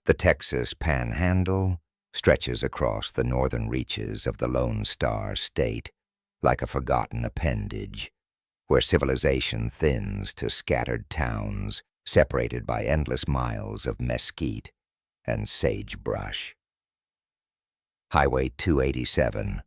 The Texas Panhandle stretches across the northern reaches of the Lone Star State like a forgotten appendage, where civilization thins to scattered towns separated by endless miles of mesquite and sagebrush. Highway 287,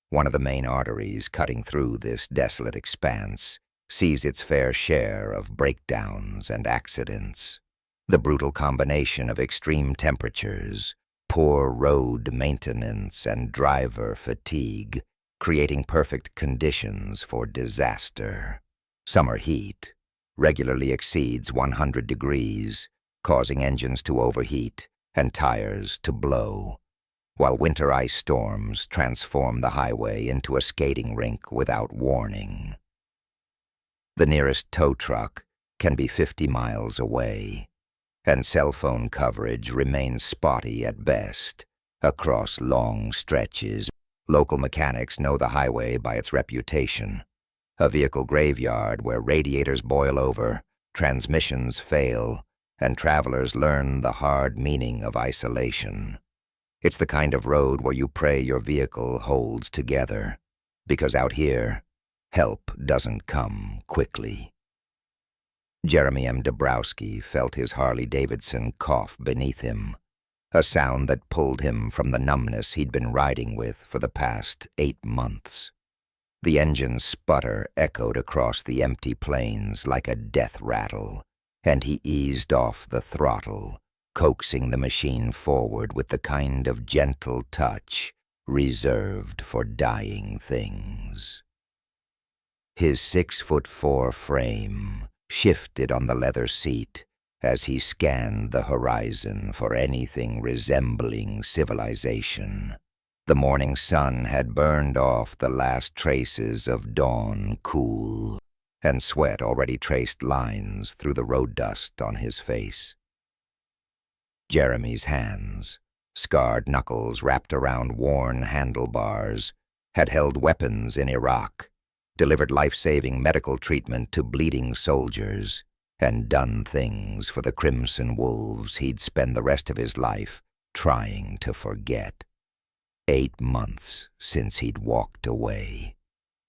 one of the main arteries cutting through this desolate expanse, sees its fair share of breakdowns and accidents. The brutal combination of extreme temperatures, poor road maintenance, and driver fatigue, creating perfect conditions for disaster. Summer heat regularly exceeds 100 degrees, causing engines to overheat and tires to blow, while winter ice storms transform the highway into a skating rink without warning. The nearest tow truck can be 50 miles away, and cell phone coverage remains spotty at best across long stretches. Local mechanics know the highway by its reputation, a vehicle graveyard where radiators boil over, transmissions fail, and travelers learn the hard meaning of isolation. It's the kind of road where you pray your vehicle holds together, because out here, help doesn't come quickly. Jeremy M. Dabrowski felt his Harley-Davidson cough beneath him, a sound that pulled him from the numbness he'd been riding with for the past 8 months. The engine's sputter echoed across the empty plains like a death rattle, and he eased off the throttle, coaxing the machine forward with the kind of gentle touch reserved for dying things. His 6'4" frame shifted on the leather seat as he scanned the horizon for anything resembling civilization. The morning sun had burned off the last traces of dawn cool, and sweat already traced lines through the road dust on his face. Jeremy's hands, scarred knuckles wrapped around worn handlebars, had held weapons in Iraq, delivered life-saving medical treatment to bleeding soldiers, and done things for the Crimson Wolves he'd spend the rest of his life trying to forget. 8 months since he'd walked away.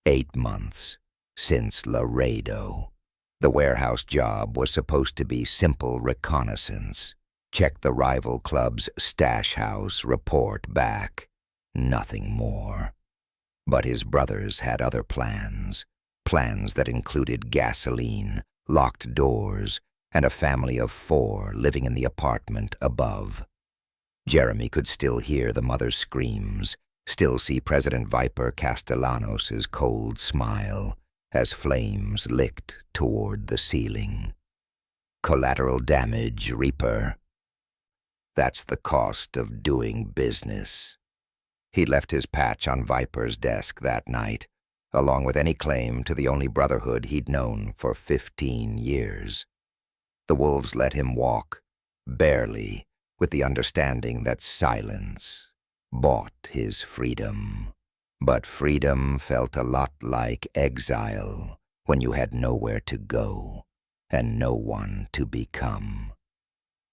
8 months since Laredo. The warehouse job was supposed to be simple reconnaissance. Check the rival club's stash house, report back. Nothing more. But his brothers had other plans. Plans that included gasoline, locked doors, and a family of 4 living in the apartment above. Jeremy could still hear the mother's screams, still see President Viper Castellanos' cold smile as flames licked toward the ceiling. Collateral damage, Reaper. That's the cost of doing business. He left his patch on Viper's desk that night, along with any claim to the only brotherhood he'd known for 15 years. The wolves let him walk, barely, with the understanding that silence bought his freedom. But freedom felt a lot like exile when you had nowhere to go and no one to become.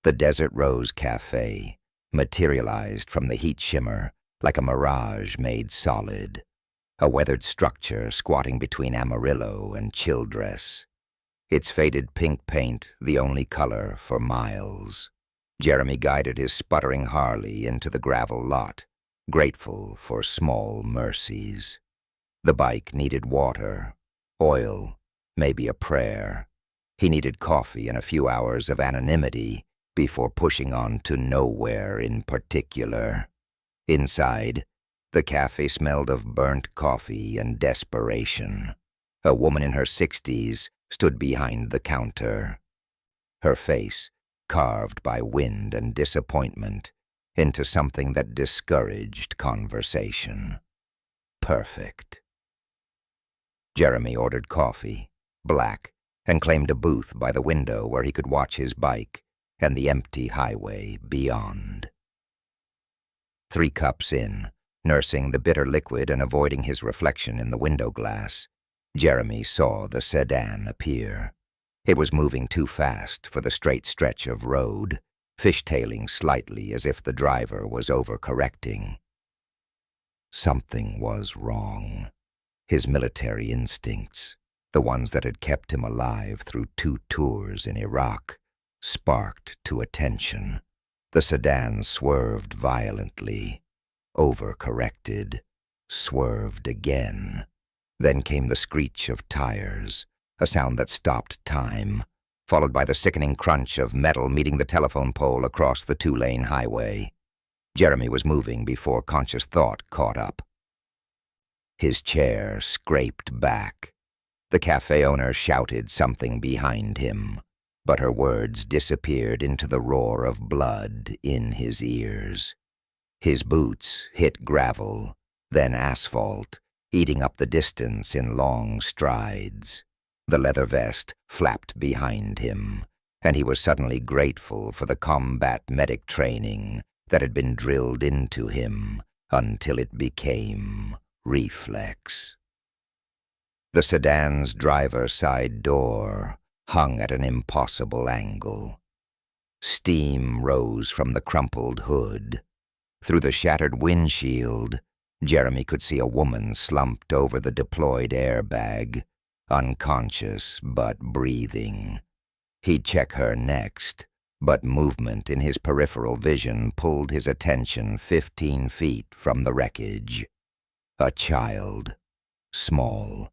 The Desert Rose Cafe materialized from the heat shimmer like a mirage made solid, a weathered structure squatting between Amarillo and Childress, its faded pink paint the only color for miles. Jeremy guided his sputtering Harley into the gravel lot, grateful for small mercies. The bike needed water, oil, maybe a prayer. He needed coffee and a few hours of anonymity before pushing on to nowhere in particular. Inside, the cafe smelled of burnt coffee and desperation. A woman in her 60s stood behind the counter, her face carved by wind and disappointment into something that discouraged conversation. Perfect. Jeremy ordered coffee, black, and claimed a booth by the window where he could watch his bike and the empty highway beyond. 3 cups in, nursing the bitter liquid and avoiding his reflection in the window glass, Jeremy saw the sedan appear. It was moving too fast for the straight stretch of road, fishtailing slightly as if the driver was overcorrecting. Something was wrong. His military instincts, the ones that had kept him alive through 2 tours in Iraq, sparked to attention. The sedan swerved violently, overcorrected, swerved again. Then came the screech of tires, a sound that stopped time, followed by the sickening crunch of metal meeting the telephone pole across the 2-lane highway. Jeremy was moving before conscious thought caught up. His chair scraped back. The cafe owner shouted something behind him, but her words disappeared into the roar of blood in his ears. His boots hit gravel, then asphalt, eating up the distance in long strides. The leather vest flapped behind him, and he was suddenly grateful for the combat medic training that had been drilled into him until it became reflex. The sedan's driver's side door hung at an impossible angle. Steam rose from the crumpled hood. Through the shattered windshield, Jeremy could see a woman slumped over the deployed airbag, unconscious but breathing. He'd check her next, but movement in his peripheral vision pulled his attention 15 feet from the wreckage. A child, small,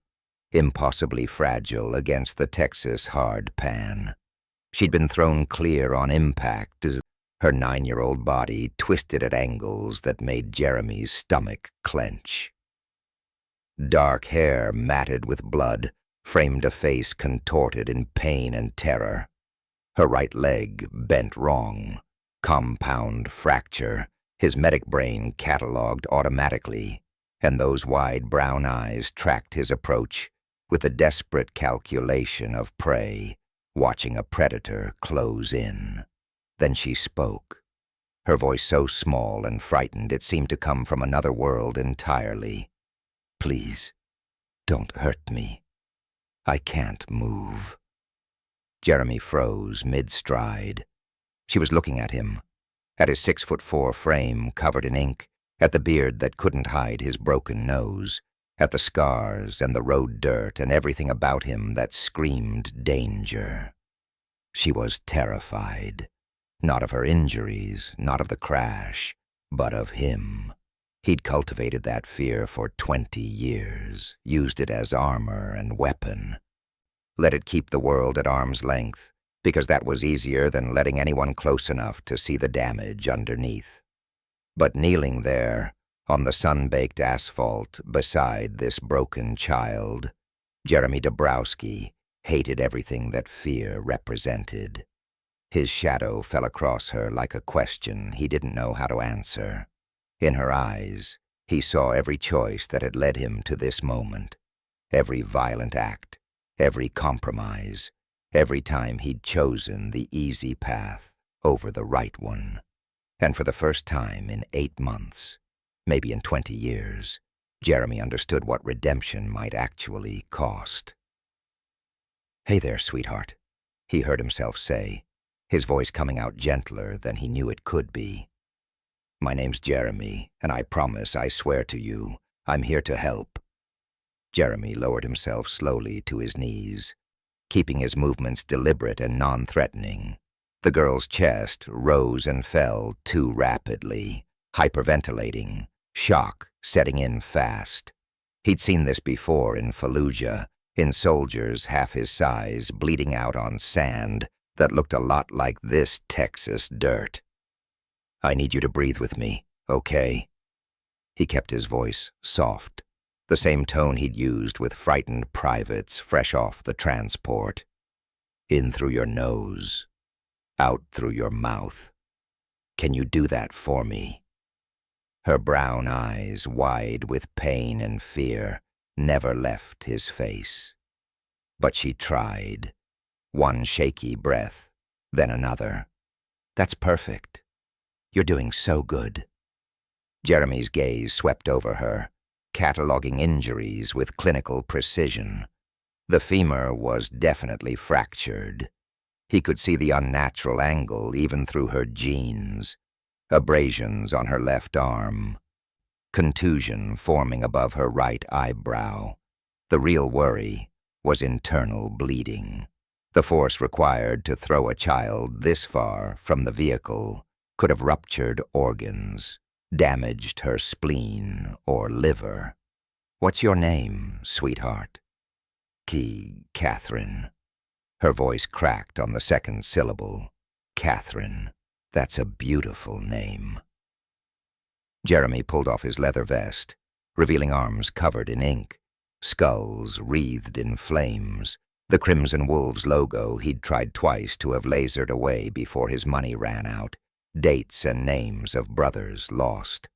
impossibly fragile against the Texas hard pan. She'd been thrown clear on impact as her 9-year-old body twisted at angles that made Jeremy's stomach clench. Dark hair matted with blood framed a face contorted in pain and terror. Her right leg bent wrong, compound fracture, his medic brain cataloged automatically, and those wide brown eyes tracked his approach with a desperate calculation of prey, watching a predator close in. Then she spoke, her voice so small and frightened it seemed to come from another world entirely. "Please, don't hurt me. I can't move." Jeremy froze mid-stride. She was looking at him, at his 6'4" frame covered in ink, at the beard that couldn't hide his broken nose, at the scars and the road dirt and everything about him that screamed danger. She was terrified, not of her injuries, not of the crash, but of him. He'd cultivated that fear for 20 years, used it as armor and weapon. Let it keep the world at arm's length, because that was easier than letting anyone close enough to see the damage underneath. But kneeling there, on the sun-baked asphalt beside this broken child, Jeremy Dabrowski hated everything that fear represented. His shadow fell across her like a question he didn't know how to answer. In her eyes, he saw every choice that had led him to this moment, every violent act, every compromise, every time he'd chosen the easy path over the right one. And for the first time in 8 months, maybe in 20 years, Jeremy understood what redemption might actually cost. "Hey there, sweetheart," he heard himself say, his voice coming out gentler than he knew it could be. "My name's Jeremy, and I promise, I swear to you, I'm here to help." Jeremy lowered himself slowly to his knees, keeping his movements deliberate and non-threatening. The girl's chest rose and fell too rapidly, hyperventilating, shock setting in fast. He'd seen this before in Fallujah, in soldiers half his size bleeding out on sand that looked a lot like this Texas dirt. "I need you to breathe with me, okay?" He kept his voice soft, the same tone he'd used with frightened privates fresh off the transport. "In through your nose, out through your mouth. Can you do that for me?" Her brown eyes, wide with pain and fear, never left his face. But she tried. One shaky breath, then another. "That's perfect. You're doing so good." Jeremy's gaze swept over her, cataloging injuries with clinical precision. The femur was definitely fractured. He could see the unnatural angle even through her jeans, abrasions on her left arm, contusion forming above her right eyebrow. The real worry was internal bleeding. The force required to throw a child this far from the vehicle could have ruptured organs, damaged her spleen or liver. "What's your name, sweetheart?" Catherine." Her voice cracked on the second syllable. "Catherine. That's a beautiful name." Jeremy pulled off his leather vest, revealing arms covered in ink, skulls wreathed in flames, the Crimson Wolves logo he'd tried twice to have lasered away before his money ran out, dates and names of brothers lost.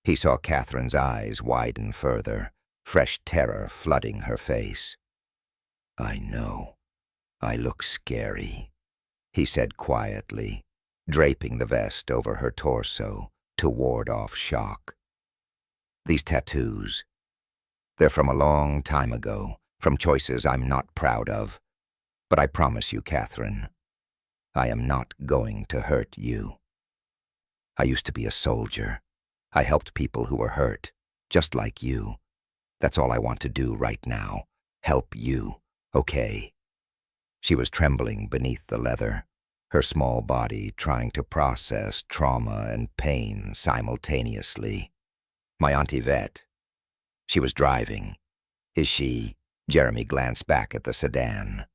He saw Catherine's eyes widen further, fresh terror flooding her face. "I know. I look scary," he said quietly, draping the vest over her torso to ward off shock. "These tattoos, they're from a long time ago, from choices I'm not proud of. But I promise you, Catherine, I am not going to hurt you. I used to be a soldier. I helped people who were hurt, just like you. That's all I want to do right now. Help you, okay?" She was trembling beneath the leather, her small body trying to process trauma and pain simultaneously. "My Auntie Vet. She was driving. Is she?" Jeremy glanced back at the sedan.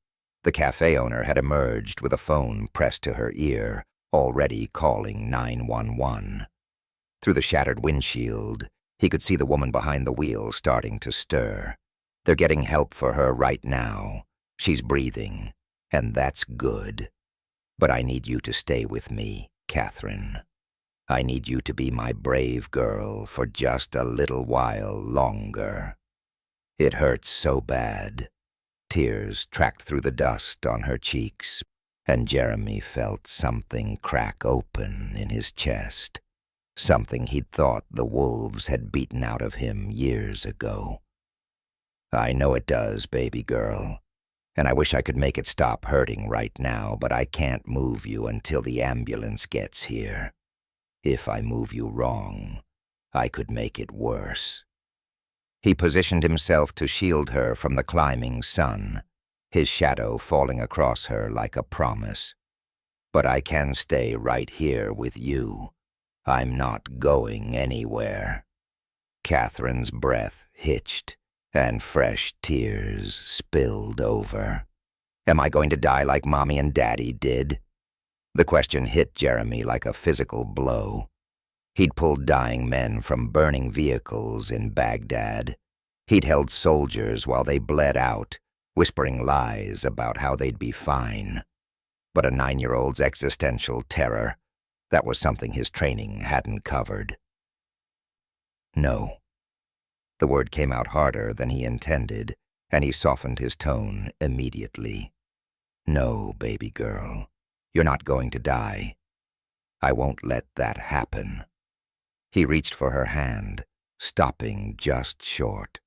The cafe owner had emerged with a phone pressed to her ear, already calling 911. Through the shattered windshield, he could see the woman behind the wheel starting to stir. "They're getting help for her right now. She's breathing, and that's good. But I need you to stay with me, Catherine. I need you to be my brave girl for just a little while longer." It hurt so bad. Tears tracked through the dust on her cheeks, and Jeremy felt something crack open in his chest, something he'd thought the wolves had beaten out of him years ago. "I know it does, baby girl, and I wish I could make it stop hurting right now, but I can't move you until the ambulance gets here. If I move you wrong, I could make it worse." He positioned himself to shield her from the climbing sun, his shadow falling across her like a promise. "But I can stay right here with you. I'm not going anywhere." Catherine's breath hitched, and fresh tears spilled over. "Am I going to die like Mommy and Daddy did?" The question hit Jeremy like a physical blow. He'd pulled dying men from burning vehicles in Baghdad. He'd held soldiers while they bled out, whispering lies about how they'd be fine. But a 9-year-old's existential terror, that was something his training hadn't covered. "No." The word came out harder than he intended, and he softened his tone immediately. "No, baby girl, you're not going to die. I won't let that happen." He reached for her hand, stopping just short.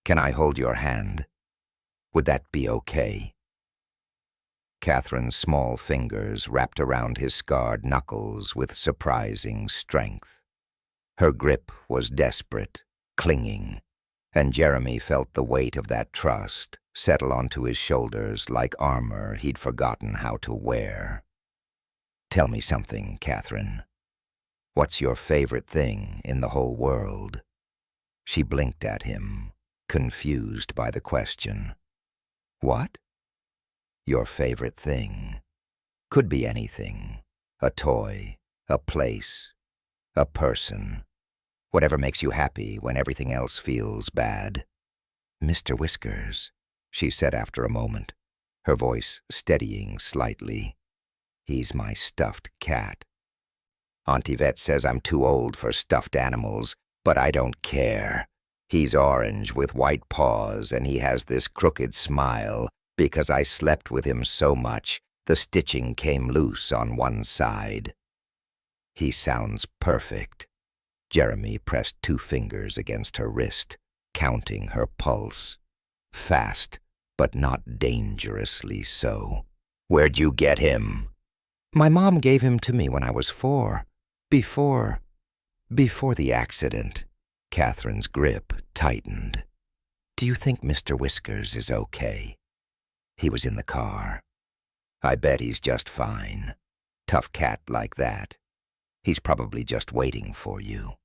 "Can I hold your hand? Would that be okay?" Catherine's small fingers wrapped around his scarred knuckles with surprising strength. Her grip was desperate, clinging, and Jeremy felt the weight of that trust settle onto his shoulders like armor he'd forgotten how to wear. "Tell me something, Catherine. What's your favorite thing in the whole world?" She blinked at him, confused by the question. "What?" "Your favorite thing. Could be anything. A toy, a place, a person. Whatever makes you happy when everything else feels bad." "Mr. Whiskers," she said after a moment, her voice steadying slightly. "He's my stuffed cat. Auntie Vet says I'm too old for stuffed animals, but I don't care. He's orange with white paws, and he has this crooked smile because I slept with him so much the stitching came loose on one side. He sounds perfect." Jeremy pressed 2 fingers against her wrist, counting her pulse. Fast, but not dangerously so. Where'd you get him? My mom gave him to me when I was 4. Before the accident. Catherine's grip tightened. Do you think Mr. Whiskers is okay? He was in the car. I bet he's just fine. Tough cat like that. He's probably just waiting for you.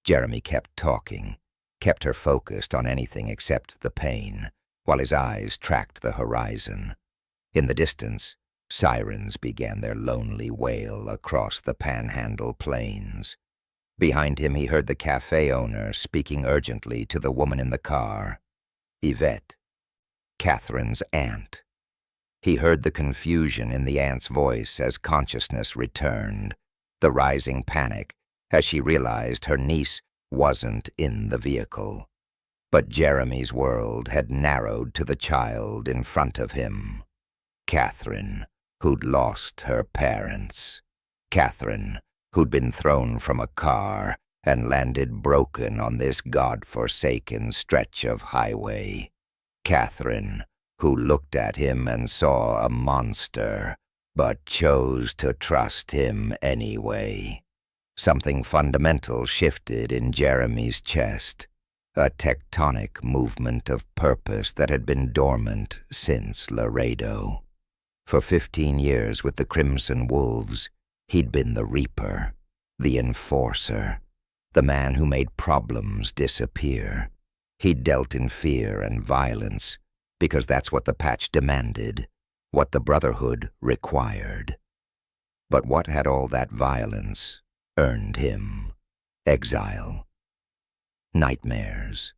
Jeremy kept talking, kept her focused on anything except the pain, while his eyes tracked the horizon. In the distance, sirens began their lonely wail across the Panhandle plains. Behind him he heard the cafe owner speaking urgently to the woman in the car. Yvette, Catherine's aunt. He heard the confusion in the aunt's voice as consciousness returned, the rising panic as she realized her niece wasn't in the vehicle. But Jeremy's world had narrowed to the child in front of him. Catherine, who'd lost her parents. Catherine, who'd been thrown from a car and landed broken on this God-forsaken stretch of highway. Catherine, who looked at him and saw a monster, but chose to trust him anyway. Something fundamental shifted in Jeremy's chest, a tectonic movement of purpose that had been dormant since Laredo. For 15 years with the Crimson Wolves, he'd been the Reaper, the Enforcer, the man who made problems disappear. He'd dealt in fear and violence, because that's what the patch demanded, what the Brotherhood required. But what had all that violence earned him? Exile. Nightmares.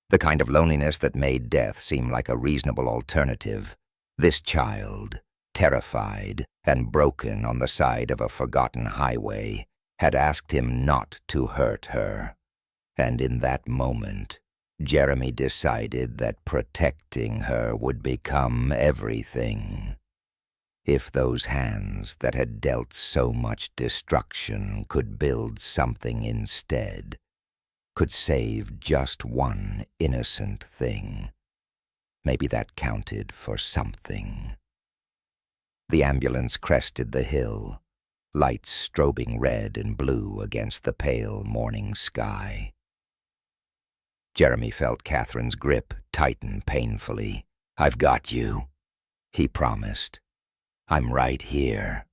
The kind of loneliness that made death seem like a reasonable alternative. This child, terrified and broken on the side of a forgotten highway, had asked him not to hurt her. And in that moment, Jeremy decided that protecting her would become everything. If those hands that had dealt so much destruction could build something instead, could save just one innocent thing, maybe that counted for something. The ambulance crested the hill, lights strobing red and blue against the pale morning sky. Jeremy felt Catherine's grip tighten painfully. I've got you, he promised. I'm right here.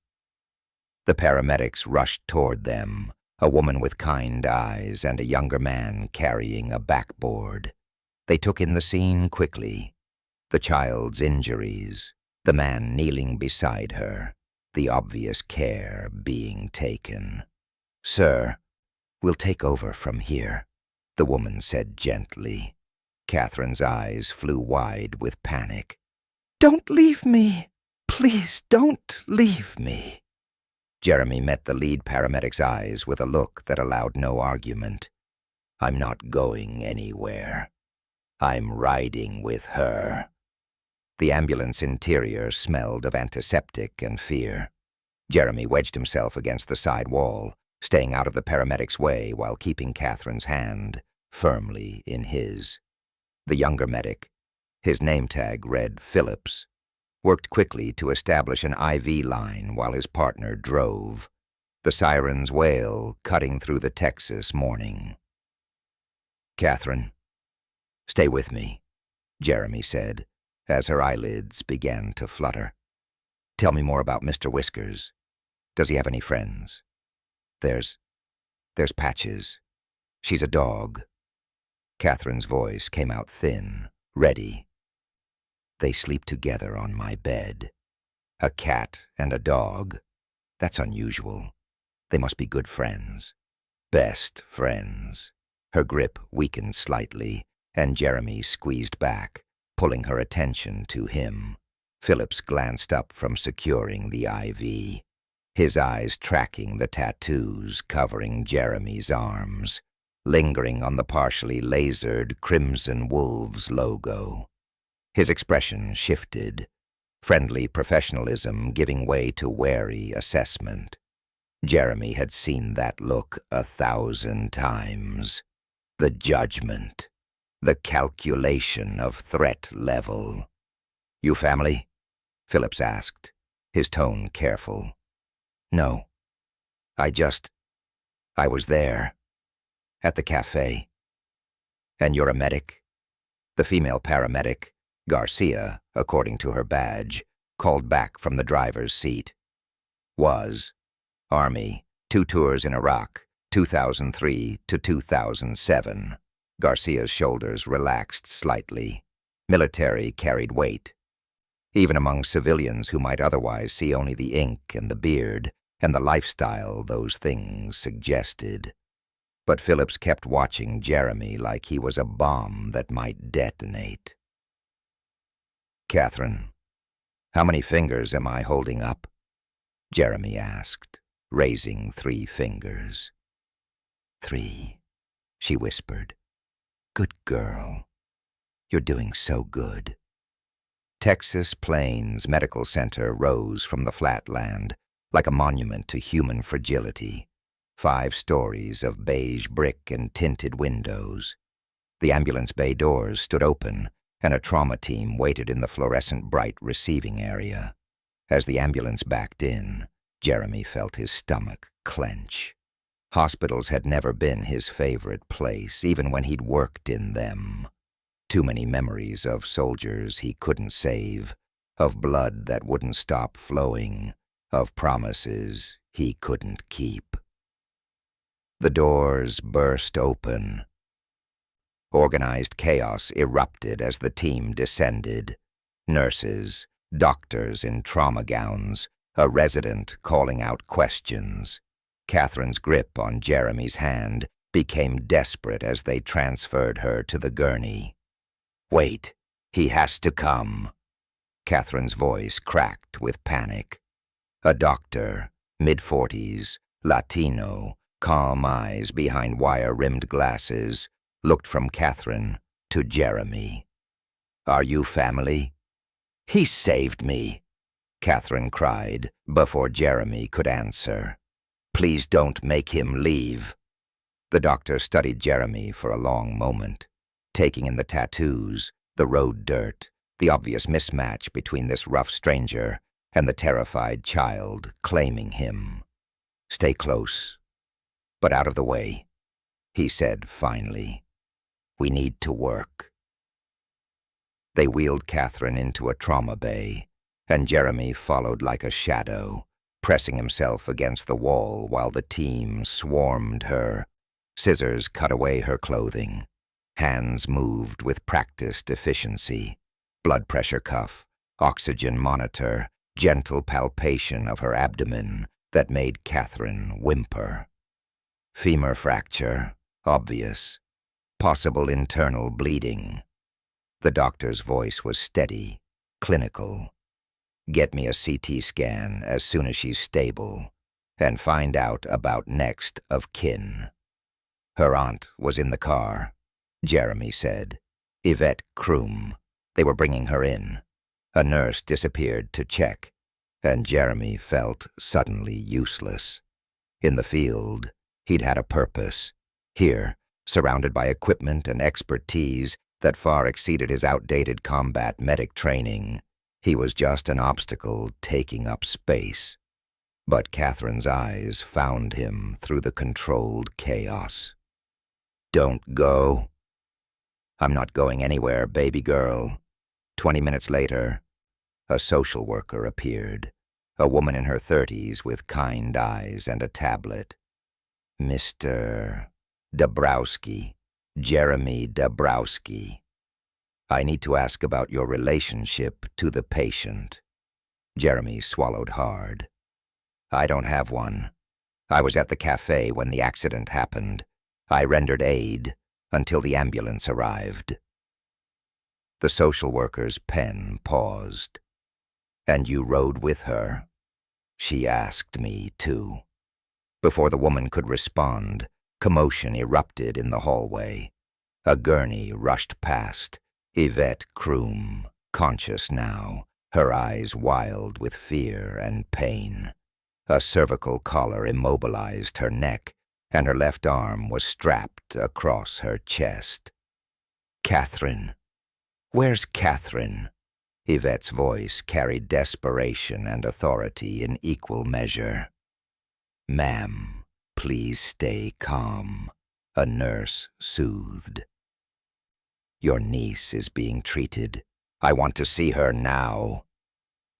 The paramedics rushed toward them, a woman with kind eyes and a younger man carrying a backboard. They took in the scene quickly. The child's injuries, the man kneeling beside her, the obvious care being taken. Sir, we'll take over from here, the woman said gently. Catherine's eyes flew wide with panic. Don't leave me! Please don't leave me! Jeremy met the lead paramedic's eyes with a look that allowed no argument. I'm not going anywhere. I'm riding with her. The ambulance interior smelled of antiseptic and fear. Jeremy wedged himself against the side wall, staying out of the paramedic's way while keeping Catherine's hand firmly in his. The younger medic, his name tag read Phillips, worked quickly to establish an IV line while his partner drove, the siren's wail cutting through the Texas morning. Catherine, stay with me, Jeremy said, as her eyelids began to flutter. Tell me more about Mr. Whiskers. Does he have any friends? There's Patches. She's a dog. Catherine's voice came out thin, ready. They sleep together on my bed. A cat and a dog. That's unusual. They must be good friends. Best friends. Her grip weakened slightly, and Jeremy squeezed back, pulling her attention to him. Phillips glanced up from securing the IV, his eyes tracking the tattoos covering Jeremy's arms, lingering on the partially lasered Crimson Wolves logo. His expression shifted, friendly professionalism giving way to wary assessment. Jeremy had seen that look 1,000 times. The judgment, the calculation of threat level. You family? Phillips asked, his tone careful. No, I was there, at the cafe. And you're a medic? The female paramedic, Garcia, according to her badge, called back from the driver's seat. Was. Army, 2 tours in Iraq, 2003 to 2007. Garcia's shoulders relaxed slightly. Military carried weight. Even among civilians who might otherwise see only the ink and the beard and the lifestyle those things suggested. But Phillips kept watching Jeremy like he was a bomb that might detonate. Catherine, how many fingers am I holding up? Jeremy asked, raising 3 fingers. 3, she whispered. Good girl. You're doing so good. Texas Plains Medical Center rose from the flatland like a monument to human fragility. 5 stories of beige brick and tinted windows. The ambulance bay doors stood open, and a trauma team waited in the fluorescent bright receiving area. As the ambulance backed in, Jeremy felt his stomach clench. Hospitals had never been his favorite place, even when he'd worked in them. Too many memories of soldiers he couldn't save, of blood that wouldn't stop flowing, of promises he couldn't keep. The doors burst open. Organized chaos erupted as the team descended. Nurses, doctors in trauma gowns, a resident calling out questions. Catherine's grip on Jeremy's hand became desperate as they transferred her to the gurney. Wait, he has to come. Catherine's voice cracked with panic. A doctor, mid-40s, Latino, calm eyes behind wire-rimmed glasses, looked from Catherine to Jeremy. Are you family? He saved me, Catherine cried before Jeremy could answer. Please don't make him leave. The doctor studied Jeremy for a long moment, taking in the tattoos, the road dirt, the obvious mismatch between this rough stranger and the terrified child claiming him. Stay close, but out of the way, he said finally. We need to work. They wheeled Catherine into a trauma bay, and Jeremy followed like a shadow, pressing himself against the wall while the team swarmed her. Scissors cut away her clothing. Hands moved with practiced efficiency. Blood pressure cuff, oxygen monitor, gentle palpation of her abdomen that made Catherine whimper. Femur fracture, obvious. Possible internal bleeding. The doctor's voice was steady, clinical. Get me a CT scan as soon as she's stable, and find out about next of kin. Her aunt was in the car, Jeremy said. Yvette Kroom. They were bringing her in. A nurse disappeared to check, and Jeremy felt suddenly useless. In the field, he'd had a purpose. Here, surrounded by equipment and expertise that far exceeded his outdated combat medic training, he was just an obstacle taking up space. But Catherine's eyes found him through the controlled chaos. Don't go. I'm not going anywhere, baby girl. 20 minutes later, a social worker appeared, a woman in her 30s with kind eyes and a tablet. Mr. Dabrowski, Jeremy Dabrowski. I need to ask about your relationship to the patient. Jeremy swallowed hard. I don't have one. I was at the cafe when the accident happened. I rendered aid until the ambulance arrived. The social worker's pen paused. And you rode with her? She asked me, too. Before the woman could respond, commotion erupted in the hallway. A gurney rushed past. Yvette Kroom, conscious now, her eyes wild with fear and pain. A cervical collar immobilized her neck, and her left arm was strapped across her chest. Catherine. Where's Catherine? Yvette's voice carried desperation and authority in equal measure. "Ma'am, please stay calm," a nurse soothed. "Your niece is being treated. I want to see her now."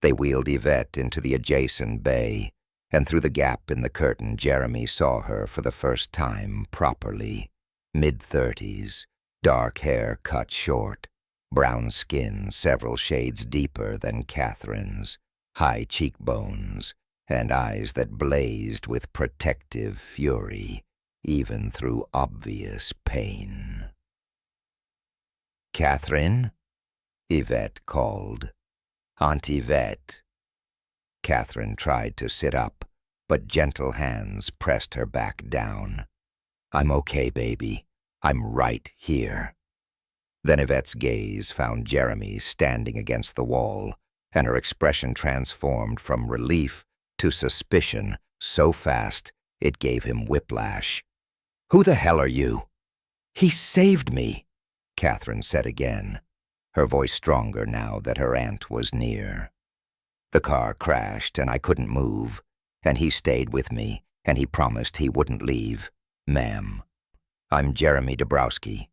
They wheeled Yvette into the adjacent bay, and through the gap in the curtain Jeremy saw her for the first time properly. Mid-30s, dark hair cut short, brown skin several shades deeper than Catherine's, high cheekbones, and eyes that blazed with protective fury, even through obvious pain. "Catherine?" Yvette called. "Aunt Yvette." Catherine tried to sit up, but gentle hands pressed her back down. "I'm okay, baby. I'm right here." Then Yvette's gaze found Jeremy standing against the wall, and her expression transformed from relief to suspicion so fast it gave him whiplash. "Who the hell are you?" "He saved me," Catherine said again, her voice stronger now that her aunt was near. "The car crashed and I couldn't move, and he stayed with me, and he promised he wouldn't leave. Ma'am, I'm Jeremy Dabrowski.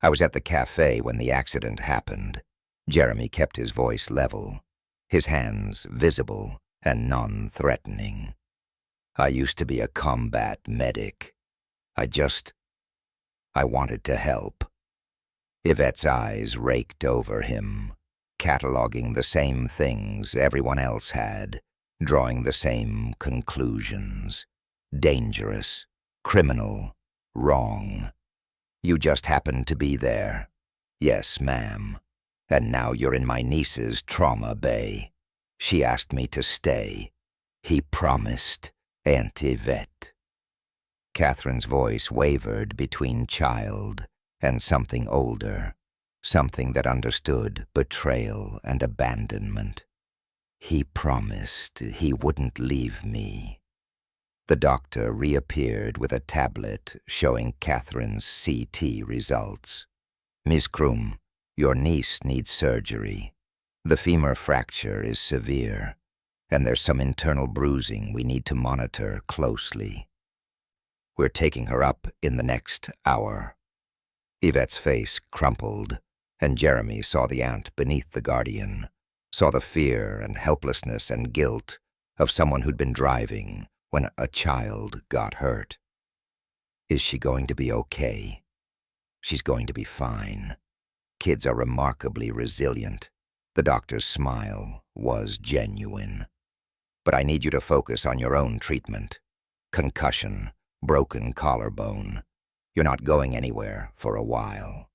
I was at the cafe when the accident happened." Jeremy kept his voice level, his hands visible and non-threatening. "I used to be a combat medic. I wanted to help." Yvette's eyes raked over him, cataloging the same things everyone else had, drawing the same conclusions. Dangerous, criminal, wrong. "You just happened to be there." "Yes, ma'am. And now you're in my niece's trauma bay. She asked me to stay." "He promised, Aunt Yvette." Catherine's voice wavered between child and something older, something that understood betrayal and abandonment. "He promised he wouldn't leave me." The doctor reappeared with a tablet showing Catherine's CT results. "Miss Krum, your niece needs surgery. The femur fracture is severe, and there's some internal bruising we need to monitor closely. We're taking her up in the next hour." Yvette's face crumpled, and Jeremy saw the aunt beneath the guardian, saw the fear and helplessness and guilt of someone who'd been driving when a child got hurt. "Is she going to be okay?" "She's going to be fine. Kids are remarkably resilient." The doctor's smile was genuine. "But I need you to focus on your own treatment. Concussion, broken collarbone. You're not going anywhere for a while."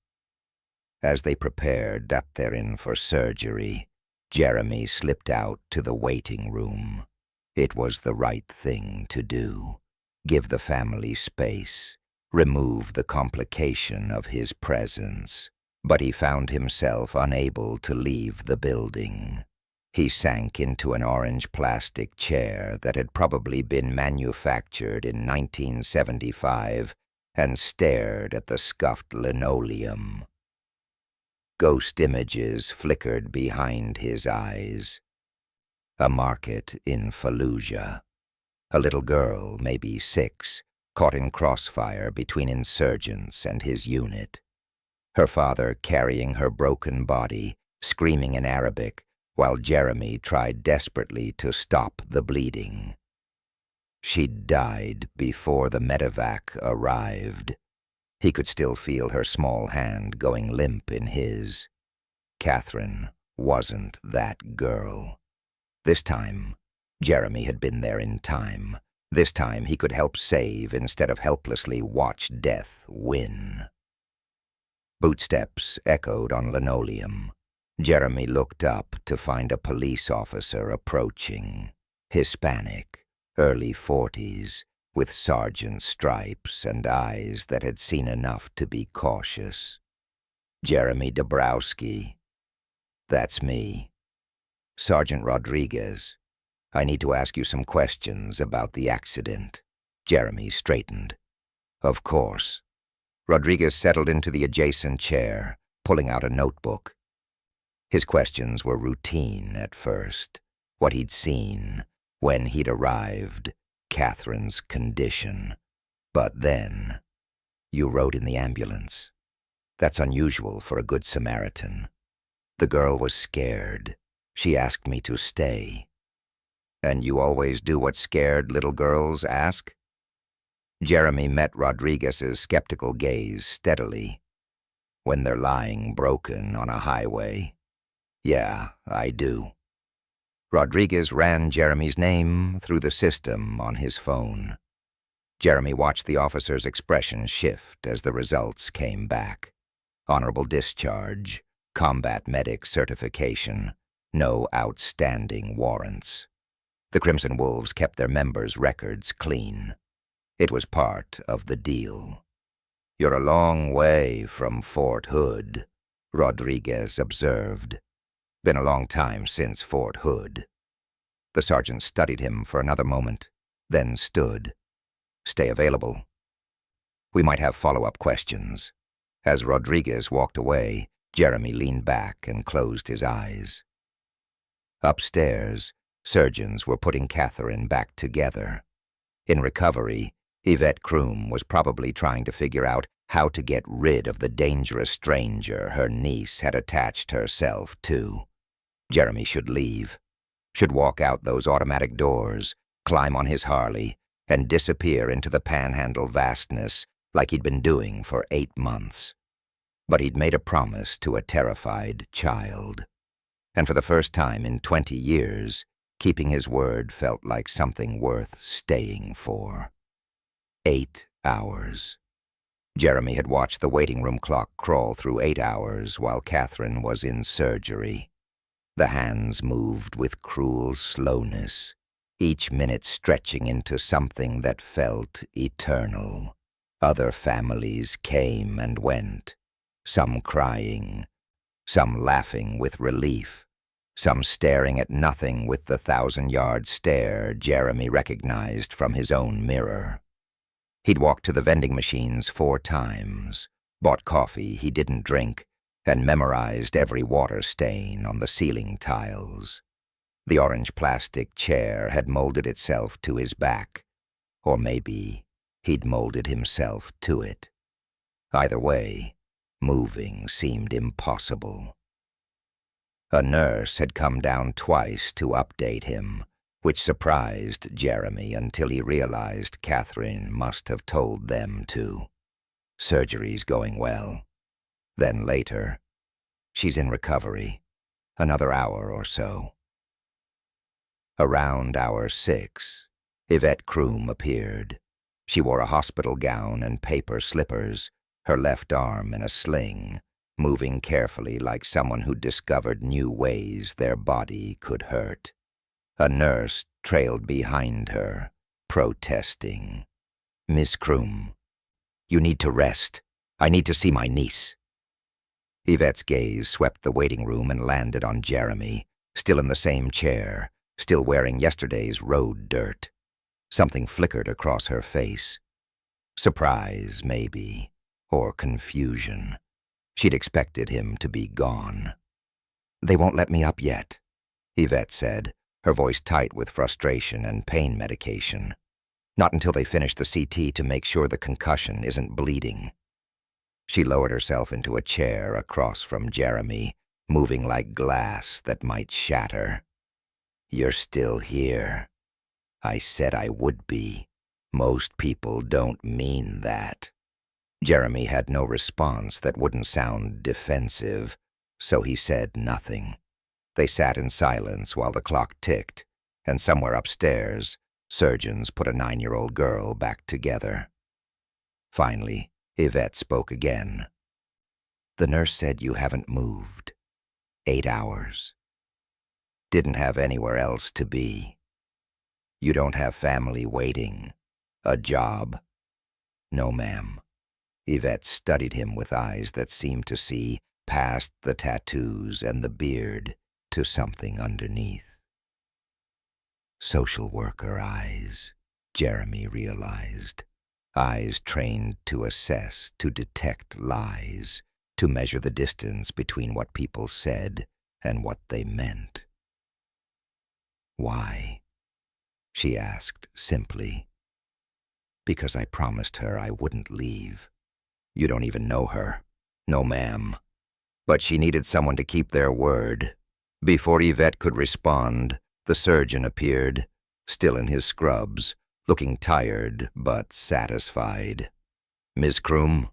As they prepared Dapterin for surgery, Jeremy slipped out to the waiting room. It was the right thing to do. Give the family space, remove the complication of his presence. But he found himself unable to leave the building. He sank into an orange plastic chair that had probably been manufactured in 1975 and stared at the scuffed linoleum. Ghost images flickered behind his eyes. A market in Fallujah. A little girl, maybe 6, caught in crossfire between insurgents and his unit. Her father carrying her broken body, screaming in Arabic, while Jeremy tried desperately to stop the bleeding. She'd died before the medevac arrived. He could still feel her small hand going limp in his. Catherine wasn't that girl. This time, Jeremy had been there in time. This time he could help save instead of helplessly watch death win. Footsteps echoed on linoleum. Jeremy looked up to find a police officer approaching. Hispanic, early 40s, with sergeant stripes and eyes that had seen enough to be cautious. "Jeremy Dabrowski." "That's me." "Sergeant Rodriguez, I need to ask you some questions about the accident." Jeremy straightened. "Of course." Rodriguez settled into the adjacent chair, pulling out a notebook. His questions were routine at first. What he'd seen, when he'd arrived, Catherine's condition. But then, "You rode in the ambulance. That's unusual for a good Samaritan. The girl was scared. She asked me to stay." "And you always do what scared little girls ask?" Jeremy met Rodriguez's skeptical gaze steadily. "When they're lying broken on a highway. Yeah, I do." Rodriguez ran Jeremy's name through the system on his phone. Jeremy watched the officer's expression shift as the results came back. Honorable discharge, combat medic certification, no outstanding warrants. The Crimson Wolves kept their members' records clean. It was part of the deal. "You're a long way from Fort Hood," Rodriguez observed. "Been a long time since Fort Hood." The sergeant studied him for another moment, then stood. "Stay available. We might have follow-up questions." As Rodriguez walked away, Jeremy leaned back and closed his eyes. Upstairs, surgeons were putting Catherine back together. In recovery, Yvette Kroom was probably trying to figure out how to get rid of the dangerous stranger her niece had attached herself to. Jeremy should leave, should walk out those automatic doors, climb on his Harley, and disappear into the Panhandle vastness like he'd been doing for 8 months. But he'd made a promise to a terrified child. And for the first time in 20 years, keeping his word felt like something worth staying for. 8 hours. Jeremy had watched the waiting room clock crawl through 8 hours while Catherine was in surgery. The hands moved with cruel slowness, each minute stretching into something that felt eternal. Other families came and went, some crying, some laughing with relief, some staring at nothing with the 1,000-yard stare Jeremy recognized from his own mirror. He'd walked to the vending machines 4 times, bought coffee he didn't drink, and memorized every water stain on the ceiling tiles. The orange plastic chair had molded itself to his back, or maybe he'd molded himself to it. Either way, moving seemed impossible. A nurse had come down twice to update him, which surprised Jeremy until he realized Catherine must have told them to. "Surgery's going well." Then later, "She's in recovery. Another hour or so." Around hour 6, Yvette Kroom appeared. She wore a hospital gown and paper slippers, her left arm in a sling, moving carefully like someone who'd discovered new ways their body could hurt. A nurse trailed behind her, protesting. "Miss Kroom, you need to rest. I need to see my niece." Yvette's gaze swept the waiting room and landed on Jeremy, still in the same chair, still wearing yesterday's road dirt. Something flickered across her face. Surprise, maybe, or confusion. She'd expected him to be gone. "They won't let me up yet," Yvette said, her voice tight with frustration and pain medication. "Not until they finish the CT to make sure the concussion isn't bleeding." She lowered herself into a chair across from Jeremy, moving like glass that might shatter. "You're still here. I said I would be. Most people don't mean that." Jeremy had no response that wouldn't sound defensive, so he said nothing. They sat in silence while the clock ticked, and somewhere upstairs, surgeons put a 9-year-old girl back together. Finally, Yvette spoke again. "The nurse said you haven't moved. 8 hours. Didn't have anywhere else to be. You don't have family waiting. A job?" "No, ma'am." Yvette studied him with eyes that seemed to see past the tattoos and the beard to something underneath. Social worker eyes, Jeremy realized. Eyes trained to assess, to detect lies, to measure the distance between what people said and what they meant. "Why?" she asked simply. "Because I promised her I wouldn't leave. You don't even know her." "No, ma'am." But she needed someone to keep their word. Before Yvette could respond, the surgeon appeared, still in his scrubs, looking tired but satisfied. "Ms. Kroom,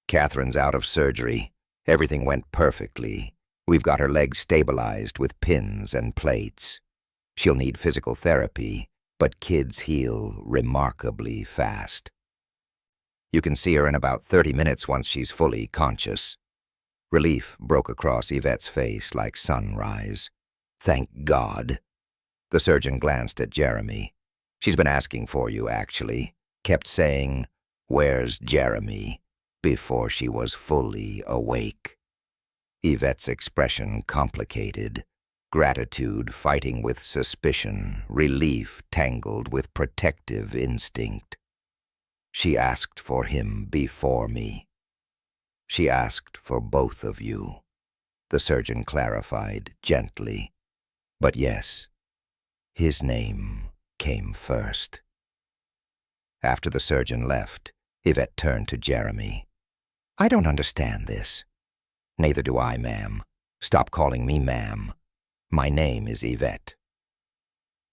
Catherine's out of surgery. Everything went perfectly. We've got her leg stabilized with pins and plates. She'll need physical therapy, but kids heal remarkably fast. You can see her in about 30 minutes once she's fully conscious." Relief broke across Yvette's face like sunrise. "Thank God." The surgeon glanced at Jeremy. "She's been asking for you, actually. Kept saying, 'Where's Jeremy?' before she was fully awake." Yvette's expression complicated. Gratitude fighting with suspicion, relief tangled with protective instinct. "She asked for him before me." "She asked for both of you," the surgeon clarified gently. "But yes, his name came first." After the surgeon left, Yvette turned to Jeremy. "I don't understand this." "Neither do I, ma'am. Stop calling me ma'am. My name is Yvette."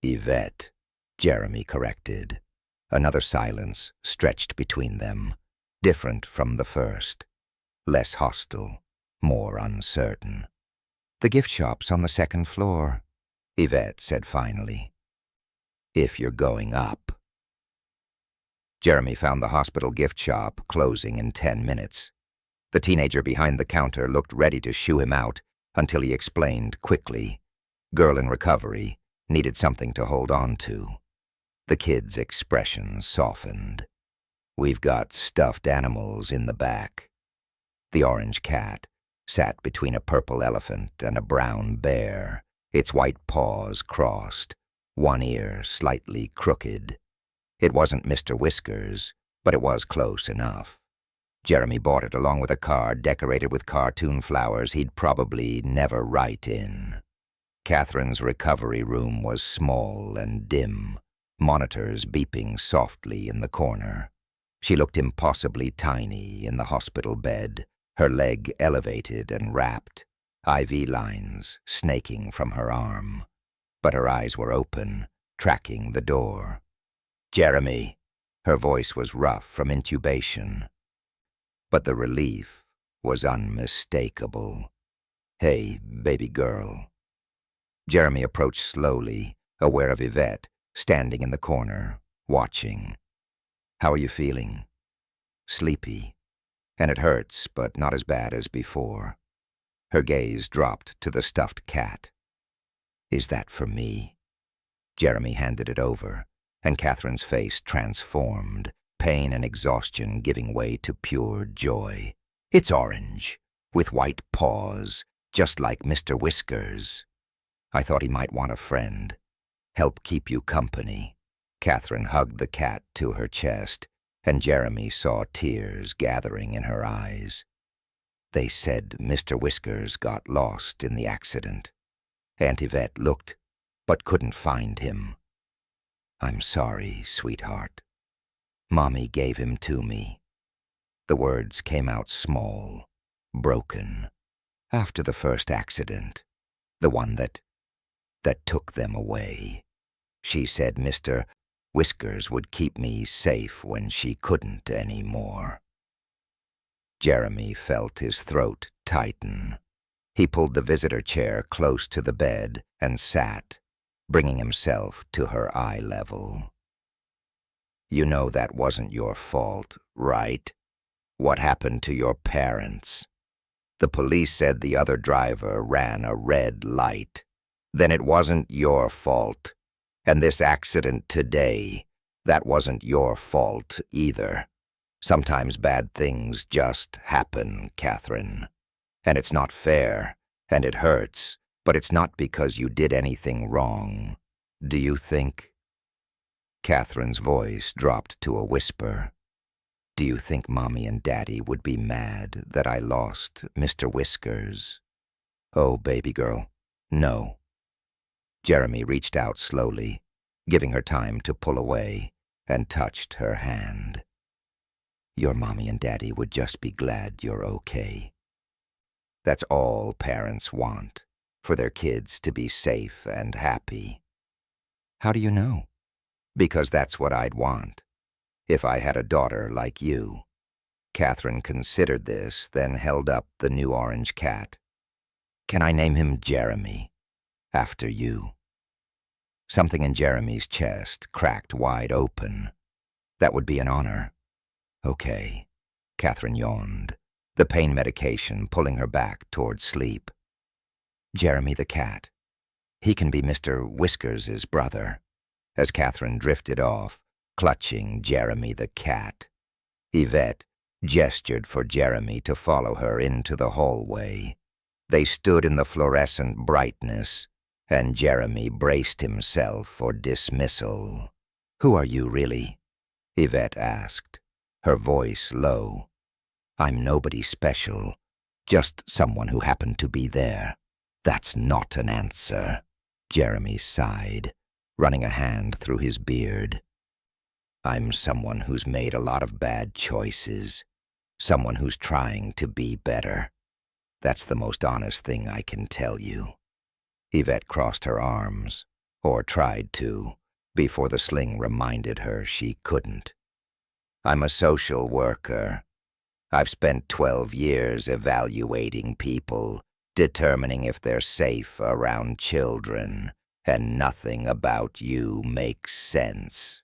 "Yvette," Jeremy corrected. Another silence stretched between them, different from the first. Less hostile, more uncertain. "The gift shop's on the second floor," Yvette said finally. "If you're going up." Jeremy found the hospital gift shop closing in 10 minutes. The teenager behind the counter looked ready to shoo him out until he explained quickly. Girl in recovery needed something to hold on to. The kid's expression softened. "We've got stuffed animals in the back." The orange cat sat between a purple elephant and a brown bear, its white paws crossed, one ear slightly crooked. It wasn't Mr. Whiskers, but it was close enough. Jeremy bought it along with a card decorated with cartoon flowers he'd probably never write in. Catherine's recovery room was small and dim, monitors beeping softly in the corner. She looked impossibly tiny in the hospital bed, her leg elevated and wrapped, IV lines snaking from her arm. But her eyes were open, tracking the door. "Jeremy." Her voice was rough from intubation. But the relief was unmistakable. "Hey, baby girl." Jeremy approached slowly, aware of Yvette, standing in the corner, watching. "How are you feeling?" "Sleepy. And it hurts, but not as bad as before." Her gaze dropped to the stuffed cat. "Is that for me?" Jeremy handed it over, and Catherine's face transformed, pain and exhaustion giving way to pure joy. "It's orange, with white paws, just like Mr. Whiskers. I thought he might want a friend. Help keep you company." Catherine hugged the cat to her chest, and Jeremy saw tears gathering in her eyes. "They said Mr. Whiskers got lost in the accident. Aunt Yvette looked, but couldn't find him. I'm sorry, sweetheart. Mommy gave him to me." The words came out small, broken. "After the first accident, the one that took them away. She said Mr. Whiskers would keep me safe when she couldn't anymore." Jeremy felt his throat tighten. He pulled the visitor chair close to the bed and sat, bringing himself to her eye level. "You know that wasn't your fault, right? What happened to your parents? The police said the other driver ran a red light. Then it wasn't your fault. And this accident today, that wasn't your fault either. Sometimes bad things just happen, Catherine. And it's not fair, and it hurts, but it's not because you did anything wrong. Do you think?" Catherine's voice dropped to a whisper. "Do you think Mommy and Daddy would be mad that I lost Mr. Whiskers?" "Oh, baby girl, No. Jeremy reached out slowly, giving her time to pull away, and touched her hand. Your mommy and daddy would just be glad you're okay. That's all parents want, for their kids to be safe and happy. How do you know? Because that's what I'd want, if I had a daughter like you. Catherine considered this, then held up the new orange cat. Can I name him Jeremy, after you? Something in Jeremy's chest cracked wide open. That would be an honor. Okay, Catherine yawned, the pain medication pulling her back toward sleep. Jeremy the cat. He can be Mr. Whiskers' brother. As Catherine drifted off, clutching Jeremy the cat, Yvette gestured for Jeremy to follow her into the hallway. They stood in the fluorescent brightness, and Jeremy braced himself for dismissal. Who are you, really? Yvette asked, her voice low. I'm nobody special, just someone who happened to be there. That's not an answer, Jeremy sighed, running a hand through his beard. I'm someone who's made a lot of bad choices, someone who's trying to be better. That's the most honest thing I can tell you. Yvette crossed her arms, or tried to, before the sling reminded her she couldn't. I'm a social worker. I've spent 12 years evaluating people, determining if they're safe around children, and nothing about you makes sense.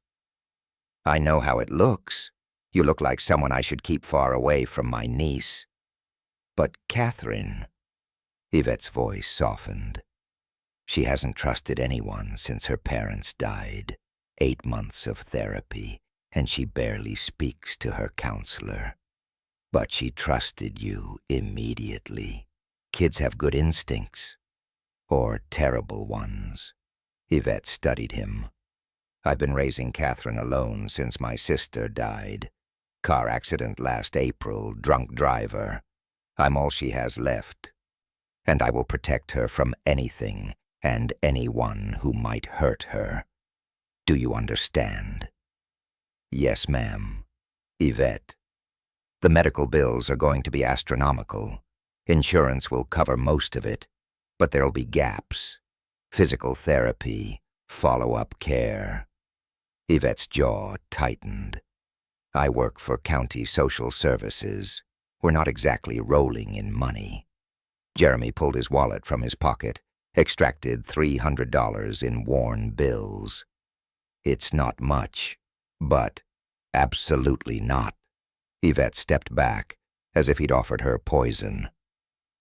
I know how it looks. You look like someone I should keep far away from my niece. But Catherine, Yvette's voice softened. She hasn't trusted anyone since her parents died. 8 months of therapy, and she barely speaks to her counselor. But she trusted you immediately. Kids have good instincts. Or terrible ones. Yvette studied him. I've been raising Catherine alone since my sister died. Car accident last April, drunk driver. I'm all she has left. And I will protect her from anything and anyone who might hurt her. Do you understand? Yes, ma'am. Yvette. The medical bills are going to be astronomical. Insurance will cover most of it, but there'll be gaps. Physical therapy, follow-up care. Yvette's jaw tightened. I work for county social services. We're not exactly rolling in money. Jeremy pulled his wallet from his pocket, extracted $300 in worn bills. It's not much, but absolutely not. Yvette stepped back, as if he'd offered her poison.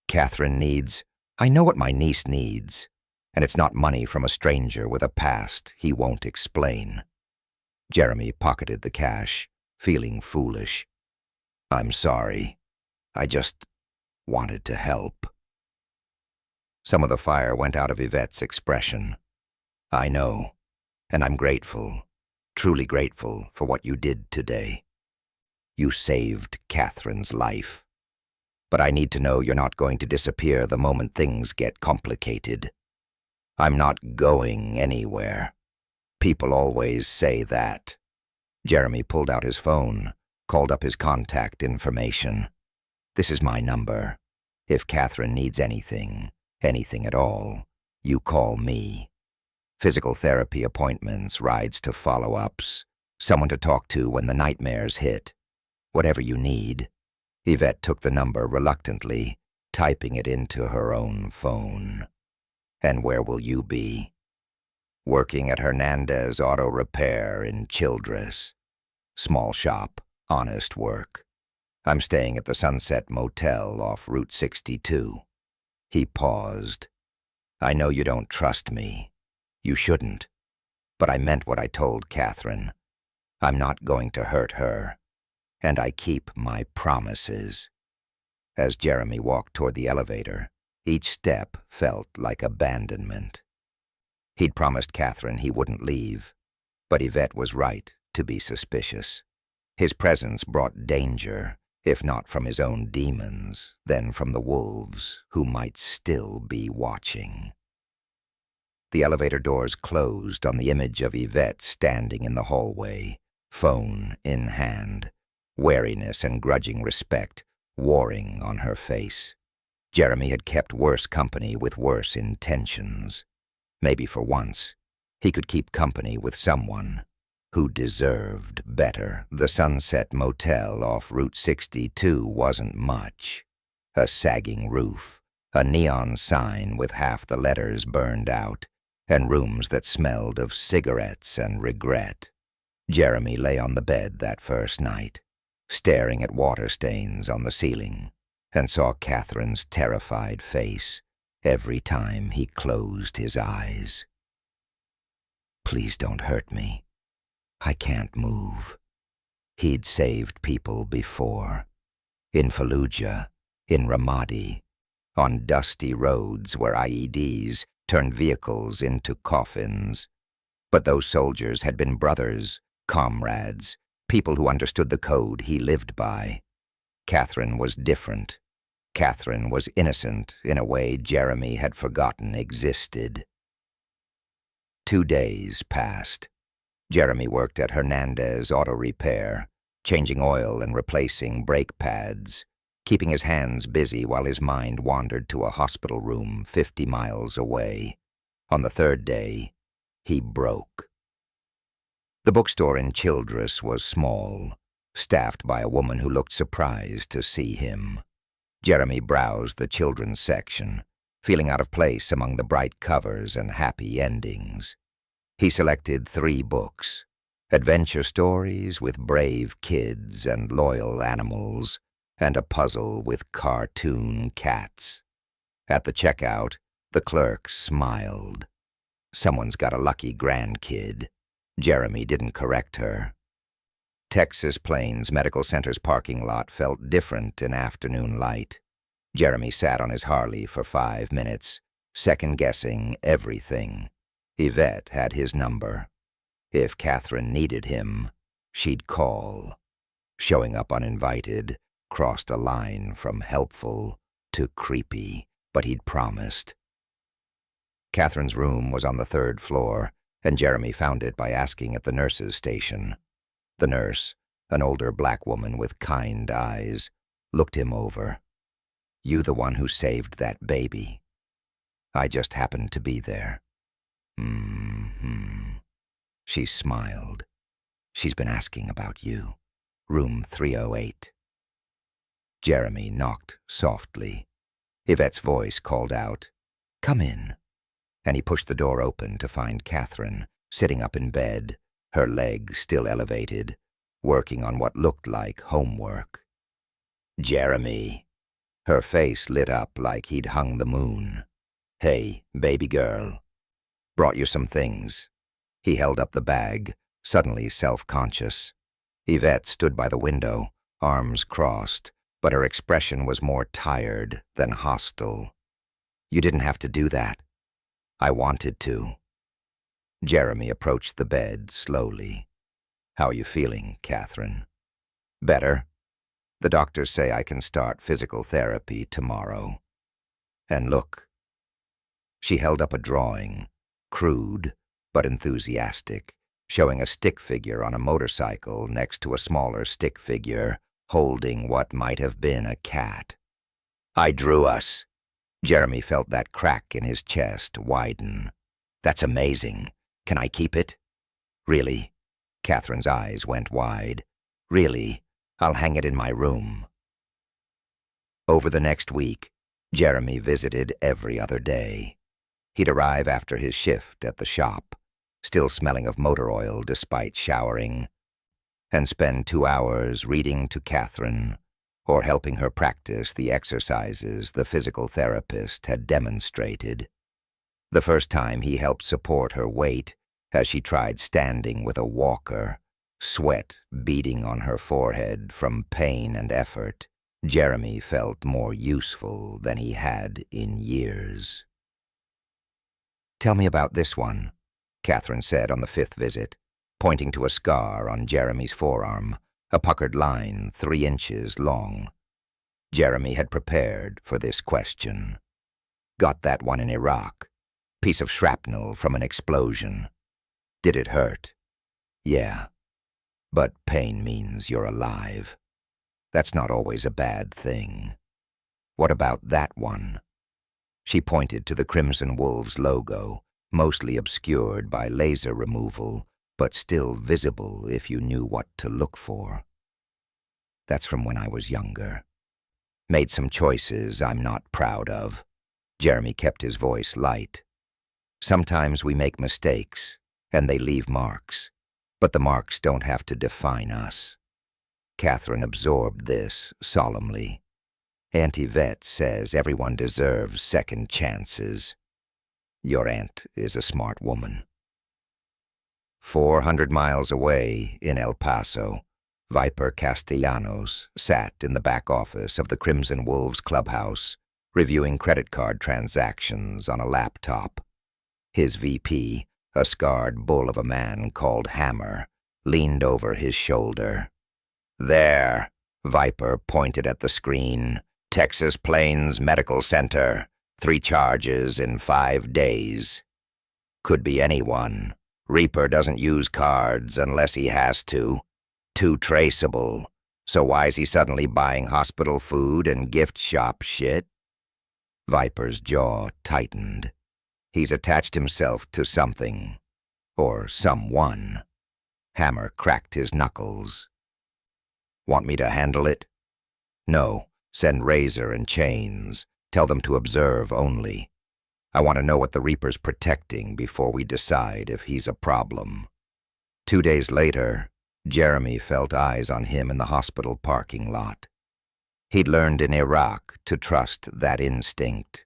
Catherine needs... I know what my niece needs, and it's not money from a stranger with a past he won't explain. Jeremy pocketed the cash, feeling foolish. I'm sorry. I just wanted to help. Some of the fire went out of Yvette's expression. I know, and I'm grateful, truly grateful for what you did today. You saved Catherine's life. But I need to know you're not going to disappear the moment things get complicated. I'm not going anywhere. People always say that. Jeremy pulled out his phone, called up his contact information. This is my number. If Catherine needs anything at all, you call me. Physical therapy appointments, rides to follow-ups, someone to talk to when the nightmares hit. Whatever you need. Yvette took the number reluctantly, typing it into her own phone. And where will you be? Working at Hernandez Auto Repair in Childress. Small shop, honest work. I'm staying at the Sunset Motel off Route 62. He paused. I know you don't trust me. You shouldn't. But I meant what I told Catherine. I'm not going to hurt her. And I keep my promises. As Jeremy walked toward the elevator, each step felt like abandonment. He'd promised Catherine he wouldn't leave, but Yvette was right to be suspicious. His presence brought danger, if not from his own demons, then from the wolves who might still be watching. The elevator doors closed on the image of Yvette standing in the hallway, phone in hand, wariness and grudging respect warring on her face. Jeremy had kept worse company with worse intentions. Maybe for once, he could keep company with someone who deserved better. The Sunset Motel off Route 62 wasn't much. A sagging roof, a neon sign with half the letters burned out, and rooms that smelled of cigarettes and regret. Jeremy lay on the bed that first night, staring at water stains on the ceiling, and saw Catherine's terrified face every time he closed his eyes. "Please don't hurt me. I can't move." He'd saved people before. In Fallujah, in Ramadi, on dusty roads where IEDs turned vehicles into coffins. But those soldiers had been brothers, comrades, people who understood the code he lived by. Catherine was different. Catherine was innocent in a way Jeremy had forgotten existed. 2 days passed. Jeremy worked at Hernandez Auto Repair, changing oil and replacing brake pads, keeping his hands busy while his mind wandered to a hospital room 50 miles away. On the 3rd day, he broke. The bookstore in Childress was small, staffed by a woman who looked surprised to see him. Jeremy browsed the children's section, feeling out of place among the bright covers and happy endings. He selected 3 books, adventure stories with brave kids and loyal animals, and a puzzle with cartoon cats. At the checkout, the clerk smiled. "Someone's got a lucky grandkid." Jeremy didn't correct her. Texas Plains Medical Center's parking lot felt different in afternoon light. Jeremy sat on his Harley for 5 minutes, second-guessing everything. Yvette had his number. If Catherine needed him, she'd call. Showing up uninvited crossed a line from helpful to creepy, but he'd promised. Catherine's room was on the 3rd floor, and Jeremy found it by asking at the nurse's station. The nurse, an older black woman with kind eyes, looked him over. "You the one who saved that baby?" "I just happened to be there." She smiled. "She's been asking about you. Room 308. Jeremy knocked softly. Yvette's voice called out, "Come in." And he pushed the door open to find Catherine, sitting up in bed, her leg still elevated, working on what looked like homework. "Jeremy." Her face lit up like he'd hung the moon. "Hey, baby girl. Brought you some things." He held up the bag, suddenly self-conscious. Yvette stood by the window, arms crossed, but her expression was more tired than hostile. "You didn't have to do that." "I wanted to." Jeremy approached the bed slowly. "How are you feeling, Catherine?" "Better. The doctors say I can start physical therapy tomorrow." "And look." She held up a drawing, crude but enthusiastic, showing a stick figure on a motorcycle next to a smaller stick figure holding what might have been a cat. "I drew us." Jeremy felt that crack in his chest widen. "That's amazing. Can I keep it?" "Really?" Catherine's eyes went wide. "Really? I'll hang it in my room." Over the next week, Jeremy visited every other day. He'd arrive after his shift at the shop, still smelling of motor oil despite showering, and spend 2 hours reading to Catherine or helping her practice the exercises the physical therapist had demonstrated. The first time he helped support her weight as she tried standing with a walker, sweat beading on her forehead from pain and effort, Jeremy felt more useful than he had in years. "Tell me about this one," Catherine said on the 5th visit, pointing to a scar on Jeremy's forearm, a puckered line 3 inches long. Jeremy had prepared for this question. "Got that one in Iraq. Piece of shrapnel from an explosion. Did it hurt? Yeah. But pain means you're alive. That's not always a bad thing. What about that one? She pointed to the Crimson Wolves logo, mostly obscured by laser removal, but still visible if you knew what to look for. That's from when I was younger. Made some choices I'm not proud of. Jeremy kept his voice light. Sometimes we make mistakes, and they leave marks, but the marks don't have to define us. Catherine absorbed this solemnly. Aunt Yvette says everyone deserves second chances. Your aunt is a smart woman. 400 miles away in El Paso, Viper Castellanos sat in the back office of the Crimson Wolves clubhouse, reviewing credit card transactions on a laptop. His VP, a scarred bull of a man called Hammer, leaned over his shoulder. There, Viper pointed at the screen. Texas Plains Medical Center. 3 charges in 5 days. Could be anyone. Reaper doesn't use cards unless he has to. Too traceable. So why's he suddenly buying hospital food and gift shop shit? Viper's jaw tightened. He's attached himself to something. Or someone. Hammer cracked his knuckles. Want me to handle it? No. Send Razor and Chains. Tell them to observe only. I want to know what the Reaper's protecting before we decide if he's a problem. 2 days later, Jeremy felt eyes on him in the hospital parking lot. He'd learned in Iraq to trust that instinct.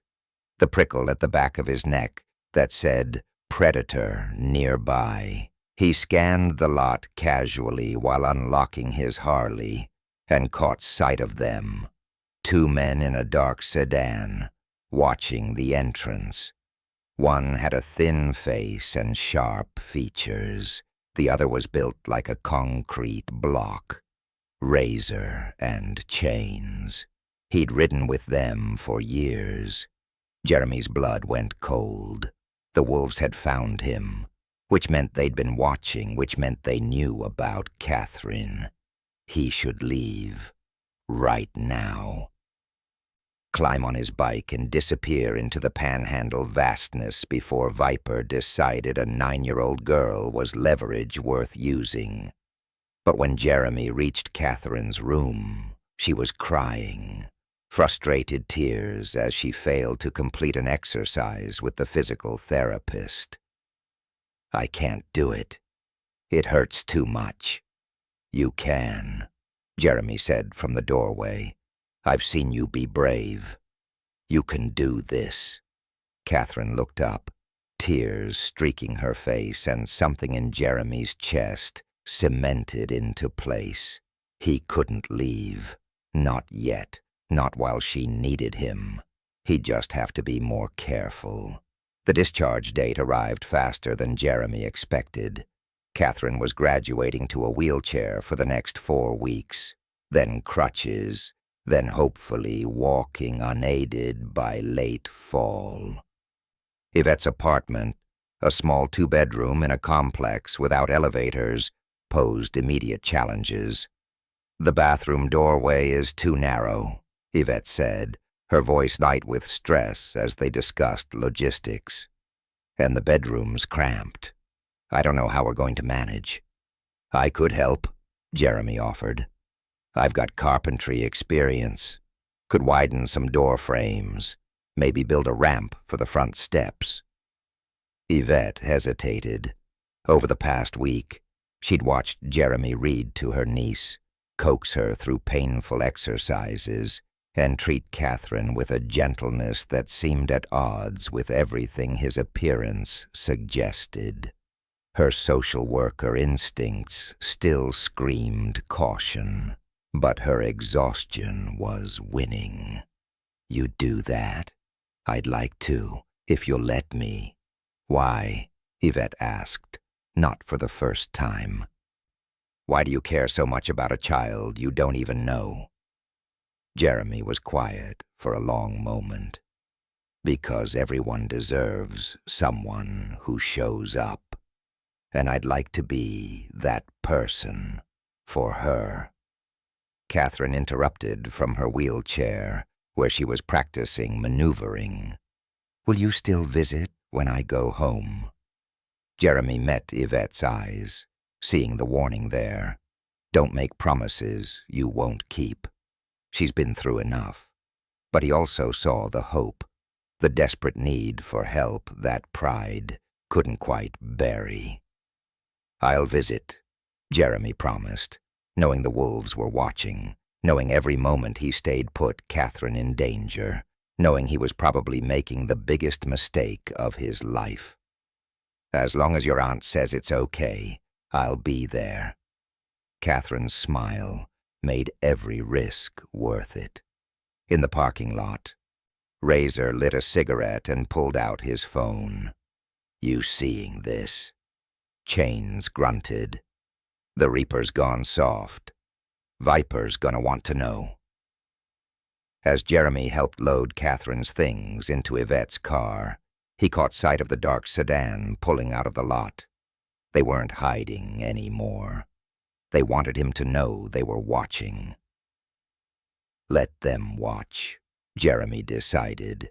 The prickle at the back of his neck that said, "Predator nearby." He scanned the lot casually while unlocking his Harley and caught sight of them. 2 men in a dark sedan, watching the entrance. One had a thin face and sharp features. The other was built like a concrete block. Razor and Chains. He'd ridden with them for years. Jeremy's blood went cold. The wolves had found him, which meant they'd been watching, which meant they knew about Catherine. He should leave. Right now. Climb on his bike and disappear into the Panhandle vastness before Viper decided a 9-year-old girl was leverage worth using. But when Jeremy reached Catherine's room, she was crying, frustrated tears as she failed to complete an exercise with the physical therapist. I can't do it. It hurts too much. You can, Jeremy said from the doorway. I've seen you be brave. You can do this. Catherine looked up, tears streaking her face, and something in Jeremy's chest cemented into place. He couldn't leave. Not yet. Not while she needed him. He'd just have to be more careful. The discharge date arrived faster than Jeremy expected. Catherine was graduating to a wheelchair for the next 4 weeks, then crutches, then hopefully walking unaided by late fall. Yvette's apartment, a small 2-bedroom in a complex without elevators, posed immediate challenges. The bathroom doorway is too narrow, Yvette said, her voice light with stress as they discussed logistics. And the bedroom's cramped. I don't know how we're going to manage. I could help, Jeremy offered. I've got carpentry experience. Could widen some door frames. Maybe build a ramp for the front steps. Yvette hesitated. Over the past week, she'd watched Jeremy read to her niece, coax her through painful exercises, and treat Catherine with a gentleness that seemed at odds with everything his appearance suggested. Her social worker instincts still screamed caution, but her exhaustion was winning. You do that? I'd like to, if you'll let me. Why? Yvette asked, not for the first time. Why do you care so much about a child you don't even know? Jeremy was quiet for a long moment. Because everyone deserves someone who shows up. And I'd like to be that person for her. Catherine interrupted from her wheelchair, where she was practicing maneuvering. Will you still visit when I go home? Jeremy met Yvette's eyes, seeing the warning there. Don't make promises you won't keep. She's been through enough. But he also saw the hope, the desperate need for help that pride couldn't quite bury. I'll visit, Jeremy promised, knowing the wolves were watching, knowing every moment he stayed put Catherine in danger, knowing he was probably making the biggest mistake of his life. As long as your aunt says it's okay, I'll be there. Catherine's smile made every risk worth it. In the parking lot, Razor lit a cigarette and pulled out his phone. You seeing this? Chains grunted. The Reaper's gone soft. Viper's gonna want to know. As Jeremy helped load Catherine's things into Yvette's car, he caught sight of the dark sedan pulling out of the lot. They weren't hiding anymore. They wanted him to know they were watching. Let them watch, Jeremy decided.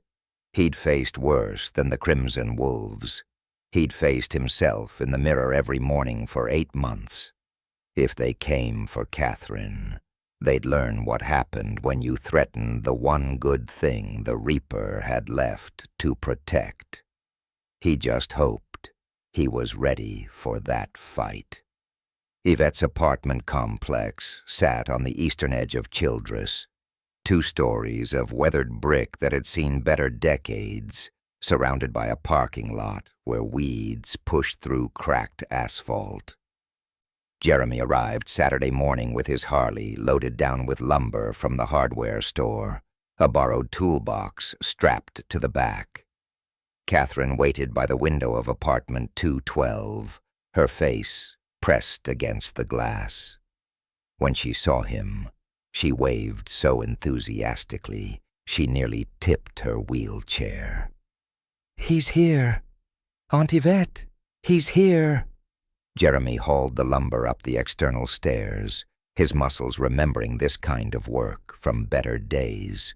He'd faced worse than the Crimson Wolves. He'd faced himself in the mirror every morning for 8 months. If they came for Catherine, they'd learn what happened when you threatened the one good thing the Reaper had left to protect. He just hoped he was ready for that fight. Yvette's apartment complex sat on the eastern edge of Childress. 2 stories of weathered brick that had seen better decades, surrounded by a parking lot where weeds pushed through cracked asphalt. Jeremy arrived Saturday morning with his Harley loaded down with lumber from the hardware store, a borrowed toolbox strapped to the back. Catherine waited by the window of apartment 212, her face pressed against the glass. When she saw him, she waved so enthusiastically, she nearly tipped her wheelchair. He's here. Aunt Yvette, he's here. Jeremy hauled the lumber up the external stairs, his muscles remembering this kind of work from better days.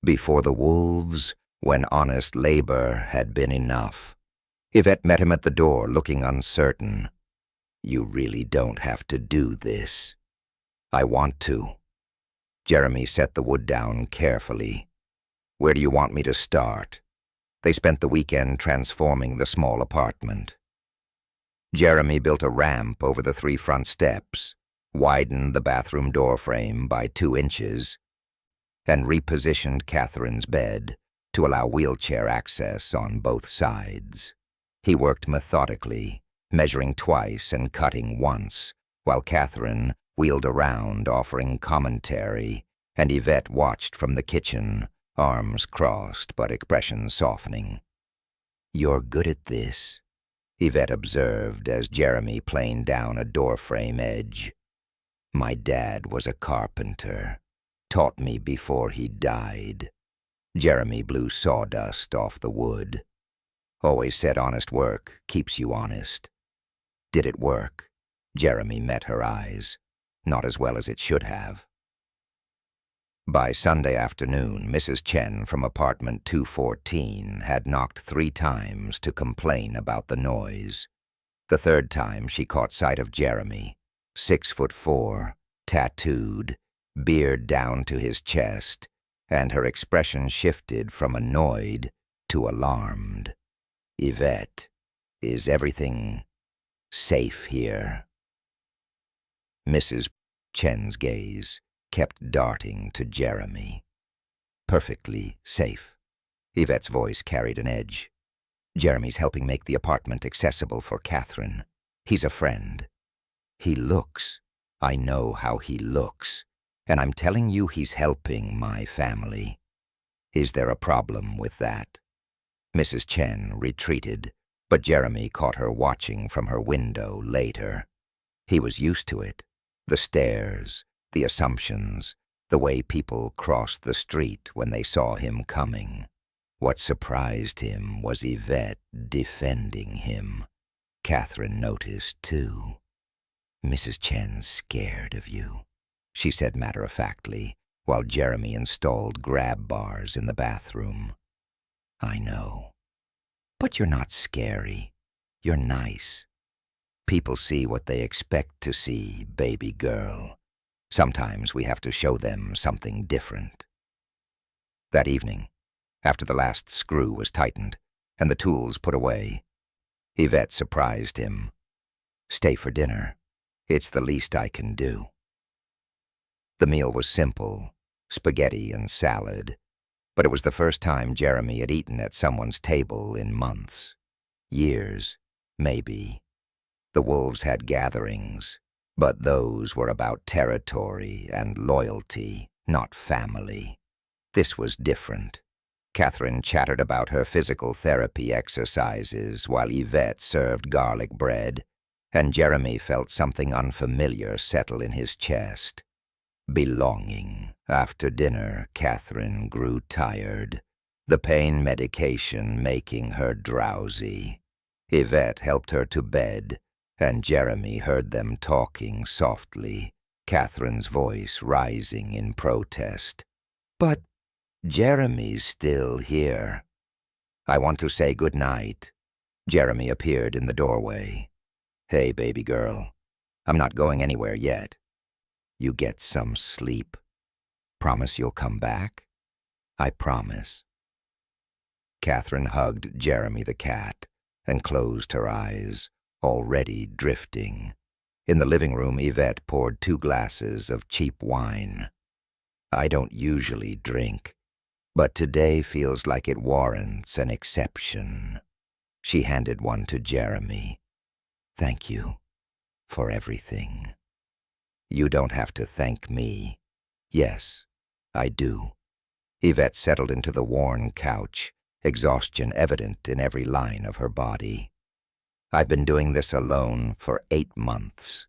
Before the wolves, when honest labor had been enough. Yvette met him at the door, looking uncertain. You really don't have to do this. I want to. Jeremy set the wood down carefully. Where do you want me to start? They spent the weekend transforming the small apartment. Jeremy built a ramp over the 3 front steps, widened the bathroom doorframe by 2 inches, and repositioned Catherine's bed to allow wheelchair access on both sides. He worked methodically, measuring twice and cutting once, while Catherine wheeled around offering commentary, and Yvette watched from the kitchen, arms crossed but expression softening. You're good at this, Yvette observed as Jeremy planed down a doorframe edge. My dad was a carpenter, taught me before he died. Jeremy blew sawdust off the wood. Always said honest work keeps you honest. Did it work? Jeremy met her eyes. Not as well as it should have. By Sunday afternoon, Mrs. Chen from apartment 214 had knocked 3 times to complain about the noise. The 3rd time she caught sight of Jeremy, 6'4", tattooed, beard down to his chest, and her expression shifted from annoyed to alarmed. Yvette, is everything safe here? Mrs. Chen's gaze kept darting to Jeremy. Perfectly safe. Yvette's voice carried an edge. Jeremy's helping make the apartment accessible for Catherine. He's a friend. He looks. I know how he looks. And I'm telling you he's helping my family. Is there a problem with that? Mrs. Chen retreated, but Jeremy caught her watching from her window later. He was used to it. The stares, the assumptions, the way people crossed the street when they saw him coming. What surprised him was Yvette defending him. Catherine noticed, too. "Mrs. Chen's scared of you," she said matter-of-factly, while Jeremy installed grab bars in the bathroom. "I know. But you're not scary. You're nice. People see what they expect to see, baby girl. Sometimes we have to show them something different." That evening, after the last screw was tightened and the tools put away, Yvette surprised him. "Stay for dinner. It's the least I can do." The meal was simple, spaghetti and salad, but it was the first time Jeremy had eaten at someone's table in months. Years, maybe. The wolves had gatherings, but those were about territory and loyalty, not family. This was different. Catherine chattered about her physical therapy exercises while Yvette served garlic bread, and Jeremy felt something unfamiliar settle in his chest. Belonging. After dinner, Catherine grew tired, the pain medication making her drowsy. Yvette helped her to bed, and Jeremy heard them talking softly, Catherine's voice rising in protest. "But Jeremy's still here." "I want to say good night." Jeremy appeared in the doorway. "Hey, baby girl. I'm not going anywhere yet. You get some sleep. Promise you'll come back?" "I promise." Catherine hugged Jeremy the cat and closed her eyes, already drifting. In the living room, Yvette poured 2 glasses of cheap wine. "I don't usually drink, but today feels like it warrants an exception." She handed one to Jeremy. "Thank you for everything." "You don't have to thank me." "Yes, I do." Yvette settled into the worn couch, exhaustion evident in every line of her body. "I've been doing this alone for 8 months.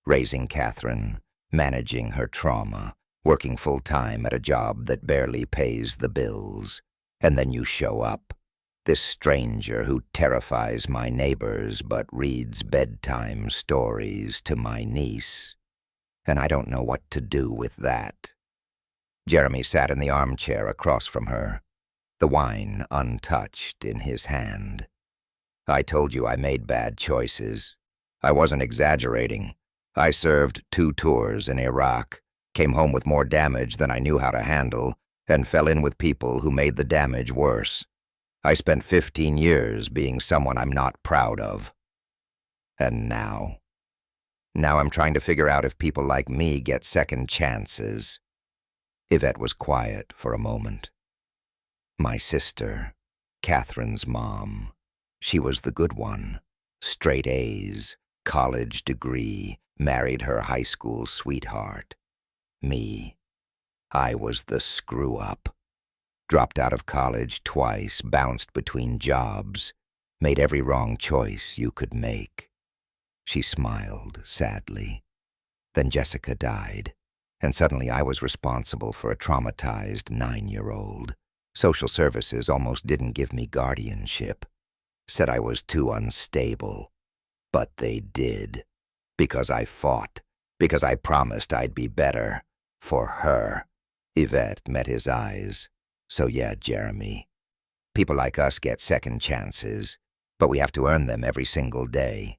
Raising Catherine, managing her trauma, working full-time at a job that barely pays the bills. And then you show up. This stranger who terrifies my neighbors but reads bedtime stories to my niece. And I don't know what to do with that." Jeremy sat in the armchair across from her, the wine untouched in his hand. "I told you I made bad choices. I wasn't exaggerating. I served 2 tours in Iraq, came home with more damage than I knew how to handle, and fell in with people who made the damage worse. I spent 15 years being someone I'm not proud of. And now I'm trying to figure out if people like me get second chances." Yvette was quiet for a moment. "My sister, Catherine's mom, she was the good one. Straight A's, college degree, married her high school sweetheart. Me, I was the screw-up. Dropped out of college twice, bounced between jobs, made every wrong choice you could make." She smiled sadly. "Then Jessica died, and suddenly I was responsible for a traumatized 9-year-old. Social services almost didn't give me guardianship. Said I was too unstable. But they did. Because I fought. Because I promised I'd be better. For her." Yvette met his eyes. "So yeah, Jeremy. People like us get second chances, but we have to earn them every single day."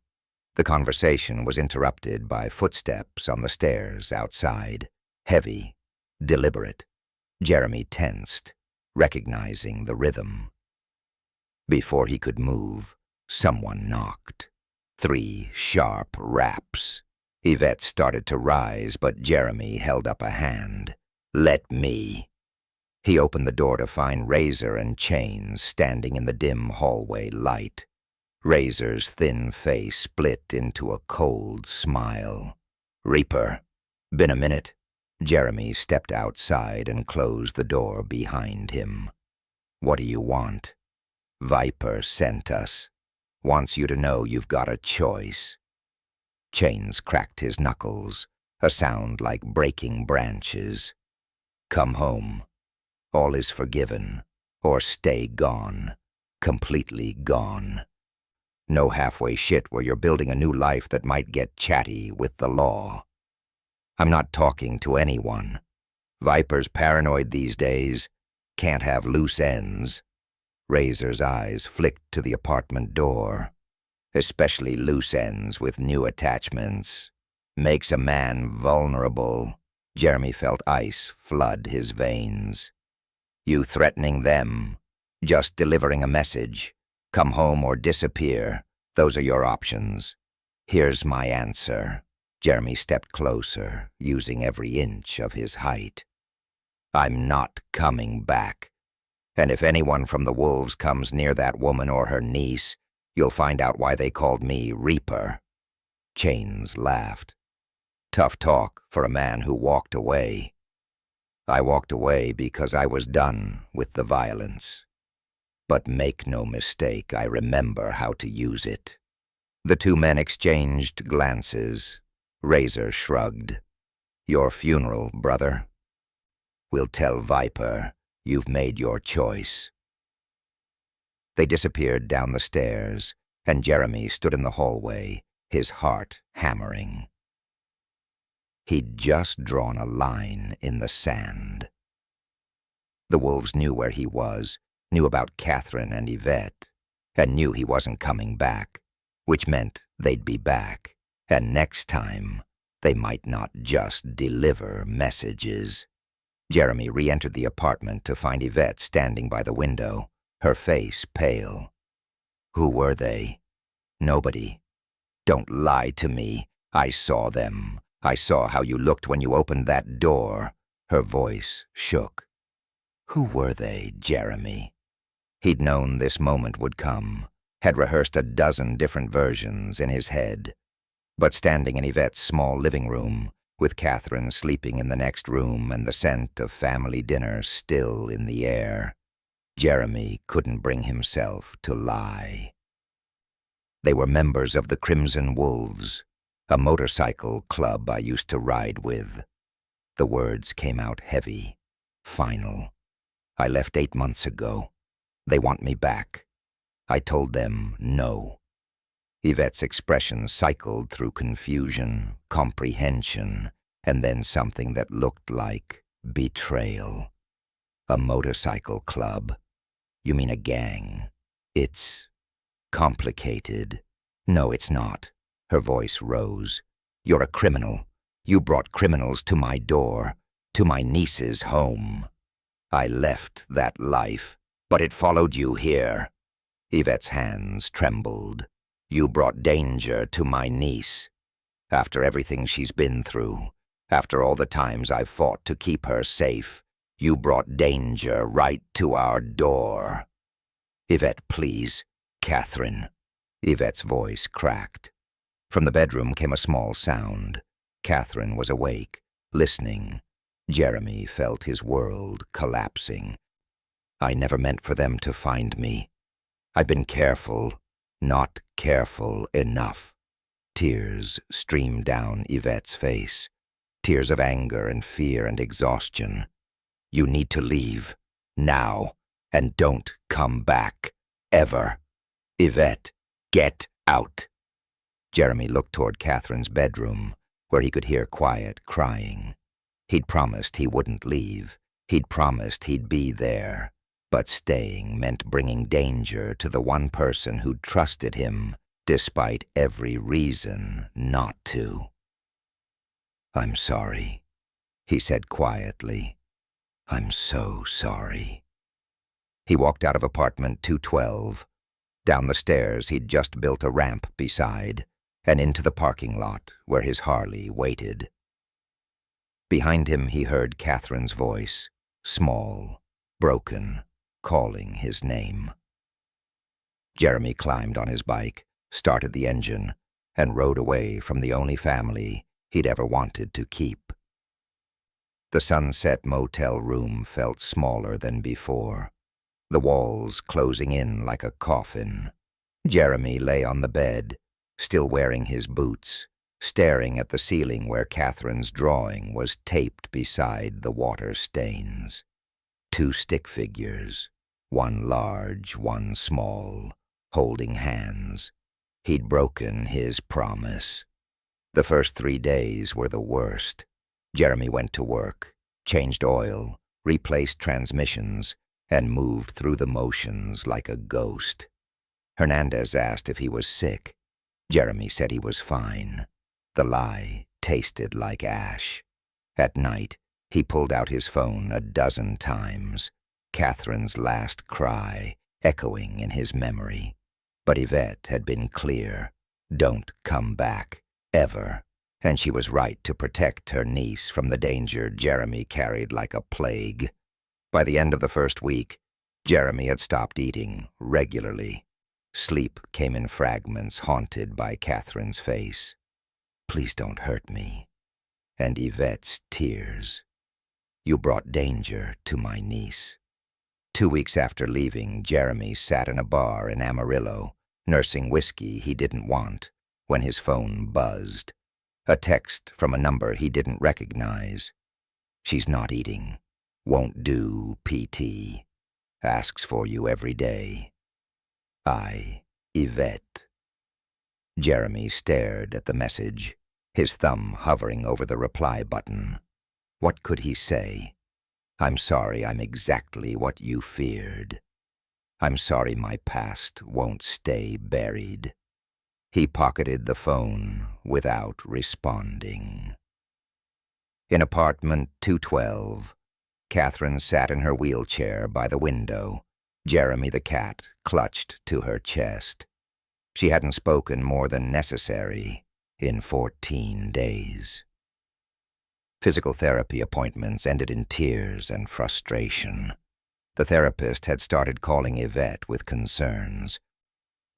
The conversation was interrupted by footsteps on the stairs outside. Heavy, deliberate. Jeremy tensed, recognizing the rhythm. Before he could move, someone knocked. 3 sharp raps. Yvette started to rise, but Jeremy held up a hand. "Let me." He opened the door to find Razor and Chains standing in the dim hallway light. Razor's thin face split into a cold smile. "Reaper, been a minute?" Jeremy stepped outside and closed the door behind him. "What do you want?" "Viper sent us. Wants you to know you've got a choice." Chains cracked his knuckles, a sound like breaking branches. "Come home. All is forgiven. or stay gone, completely gone. No halfway shit where you're building a new life that might get chatty with the law. I'm not talking to anyone. Viper's paranoid these days. Can't have loose ends. Razor's eyes flicked to the apartment door. Especially loose ends with new attachments. Makes a man vulnerable. Jeremy felt ice flood his veins. You threatening them. Just delivering a message. Come home or disappear. Those are your options. Here's my answer. Jeremy stepped closer, using every inch of his height. I'm not coming back. And if anyone from the wolves comes near that woman or her niece, you'll find out why they called me Reaper. Chains laughed. Tough talk for a man who walked away. I walked away because I was done with the violence. But make no mistake, I remember how to use it. The two men exchanged glances. Razor shrugged. Your funeral, brother. We'll tell Viper you've made your choice. They disappeared down the stairs, and Jeremy stood in the hallway, his heart hammering. He'd just drawn a line in the sand. The wolves knew where he was, knew about Catherine and Yvette, and knew he wasn't coming back, which meant they'd be back, and next time they might not just deliver messages. Jeremy re-entered the apartment to find Yvette standing by the window, her face pale. Who were they? Nobody. Don't lie to me. I saw them. I saw how you looked when you opened that door. Her voice shook. Who were they, Jeremy? He'd known this moment would come, had rehearsed a dozen different versions in his head. But standing in Yvette's small living room, with Catherine sleeping in the next room and the scent of family dinner still in the air, Jeremy couldn't bring himself to lie. They were members of the Crimson Wolves, a motorcycle club I used to ride with. The words came out heavy, final. I left 8 months ago. They want me back. I told them no. Yvette's expression cycled through confusion, comprehension, and then something that looked like betrayal. A motorcycle club? You mean a gang? It's complicated. No, it's not. Her voice rose. You're a criminal. You brought criminals to my door, to my niece's home. I left that life, but it followed you here. Yvette's hands trembled. You brought danger to my niece. After everything she's been through, after all the times I've fought to keep her safe, you brought danger right to our door. Yvette, please. Catherine. Yvette's voice cracked. From the bedroom came a small sound. Catherine was awake, listening. Jeremy felt his world collapsing. I never meant for them to find me. I've been careful, not careful enough. Tears streamed down Yvette's face. Tears of anger and fear and exhaustion. You need to leave, now, and don't come back, ever. Yvette, get out. Jeremy looked toward Catherine's bedroom, where he could hear quiet crying. He'd promised he wouldn't leave. He'd promised he'd be there. But staying meant bringing danger to the one person who'd trusted him, despite every reason not to. I'm sorry, he said quietly. I'm so sorry. He walked out of apartment 212. Down the stairs he'd just built a ramp beside, and into the parking lot where his Harley waited. Behind him he heard Catherine's voice, small, broken, calling his name. Jeremy climbed on his bike, started the engine, and rode away from the only family he'd ever wanted to keep. The Sunset Motel room felt smaller than before, the walls closing in like a coffin. Jeremy lay on the bed, still wearing his boots, staring at the ceiling where Catherine's drawing was taped beside the water stains. 2 stick figures, One large, one small, holding hands. He'd broken his promise. The first 3 days were the worst. Jeremy went to work, changed oil, replaced transmissions, and moved through the motions like a ghost. Hernandez asked if he was sick. Jeremy said he was fine. The lie tasted like ash. At night, he pulled out his phone 12 times, Catherine's last cry echoing in his memory. But Yvette had been clear. Don't come back, ever. And she was right to protect her niece from the danger Jeremy carried like a plague. By the end of the first week, Jeremy had stopped eating regularly. Sleep came in fragments haunted by Catherine's face. Please don't hurt me. And Yvette's tears. You brought danger to my niece. 2 weeks after leaving, Jeremy sat in a bar in Amarillo, nursing whiskey he didn't want, when his phone buzzed. A text from a number he didn't recognize. She's not eating. Won't do PT. Asks for you every day. Yvette. Jeremy stared at the message, his thumb hovering over the reply button. What could he say? I'm sorry I'm exactly what you feared. I'm sorry my past won't stay buried. He pocketed the phone without responding. In apartment 212, Catherine sat in her wheelchair by the window, Jeremy the cat clutched to her chest. She hadn't spoken more than necessary in 14 days. Physical therapy appointments ended in tears and frustration. The therapist had started calling Yvette with concerns.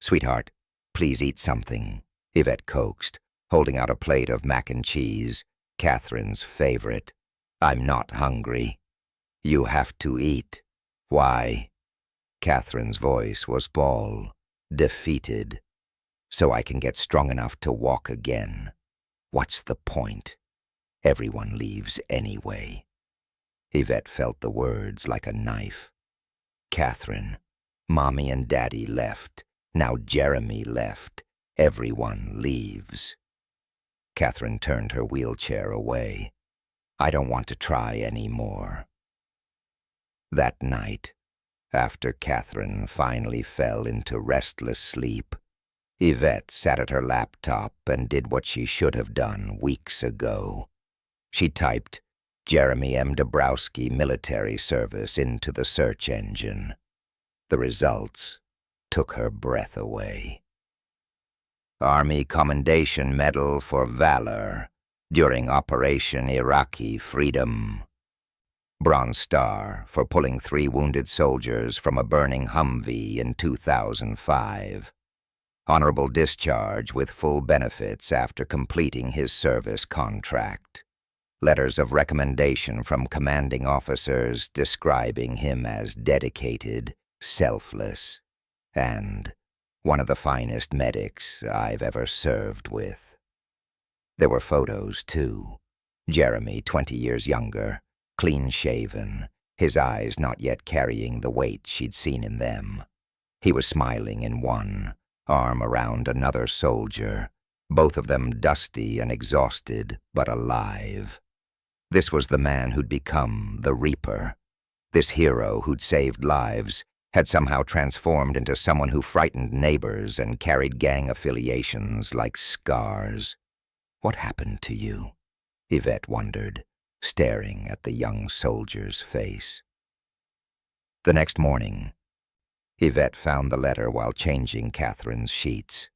Sweetheart, please eat something, Yvette coaxed, holding out a plate of mac and cheese, Catherine's favorite. I'm not hungry. You have to eat. Why? Catherine's voice was bald, defeated. So I can get strong enough to walk again. What's the point? Everyone leaves anyway. Yvette felt the words like a knife. Catherine, Mommy and Daddy left. Now Jeremy left. Everyone leaves. Catherine turned her wheelchair away. I don't want to try anymore. That night, after Catherine finally fell into restless sleep, Yvette sat at her laptop and did what she should have done weeks ago. She typed Jeremy M. Dabrowski Military Service into the search engine. The results took her breath away. Army Commendation Medal for Valor during Operation Iraqi Freedom. Bronze Star for pulling 3 wounded soldiers from a burning Humvee in 2005. Honorable discharge with full benefits after completing his service contract. Letters of recommendation from commanding officers describing him as dedicated, selfless, and one of the finest medics I've ever served with. There were photos, too. Jeremy, 20 years younger, clean-shaven, his eyes not yet carrying the weight she'd seen in them. He was smiling in one, arm around another soldier, both of them dusty and exhausted, but alive. This was the man who'd become the Reaper. This hero who'd saved lives had somehow transformed into someone who frightened neighbors and carried gang affiliations like scars. What happened to you? Yvette wondered, staring at the young soldier's face. The next morning, Yvette found the letter while changing Catherine's sheets.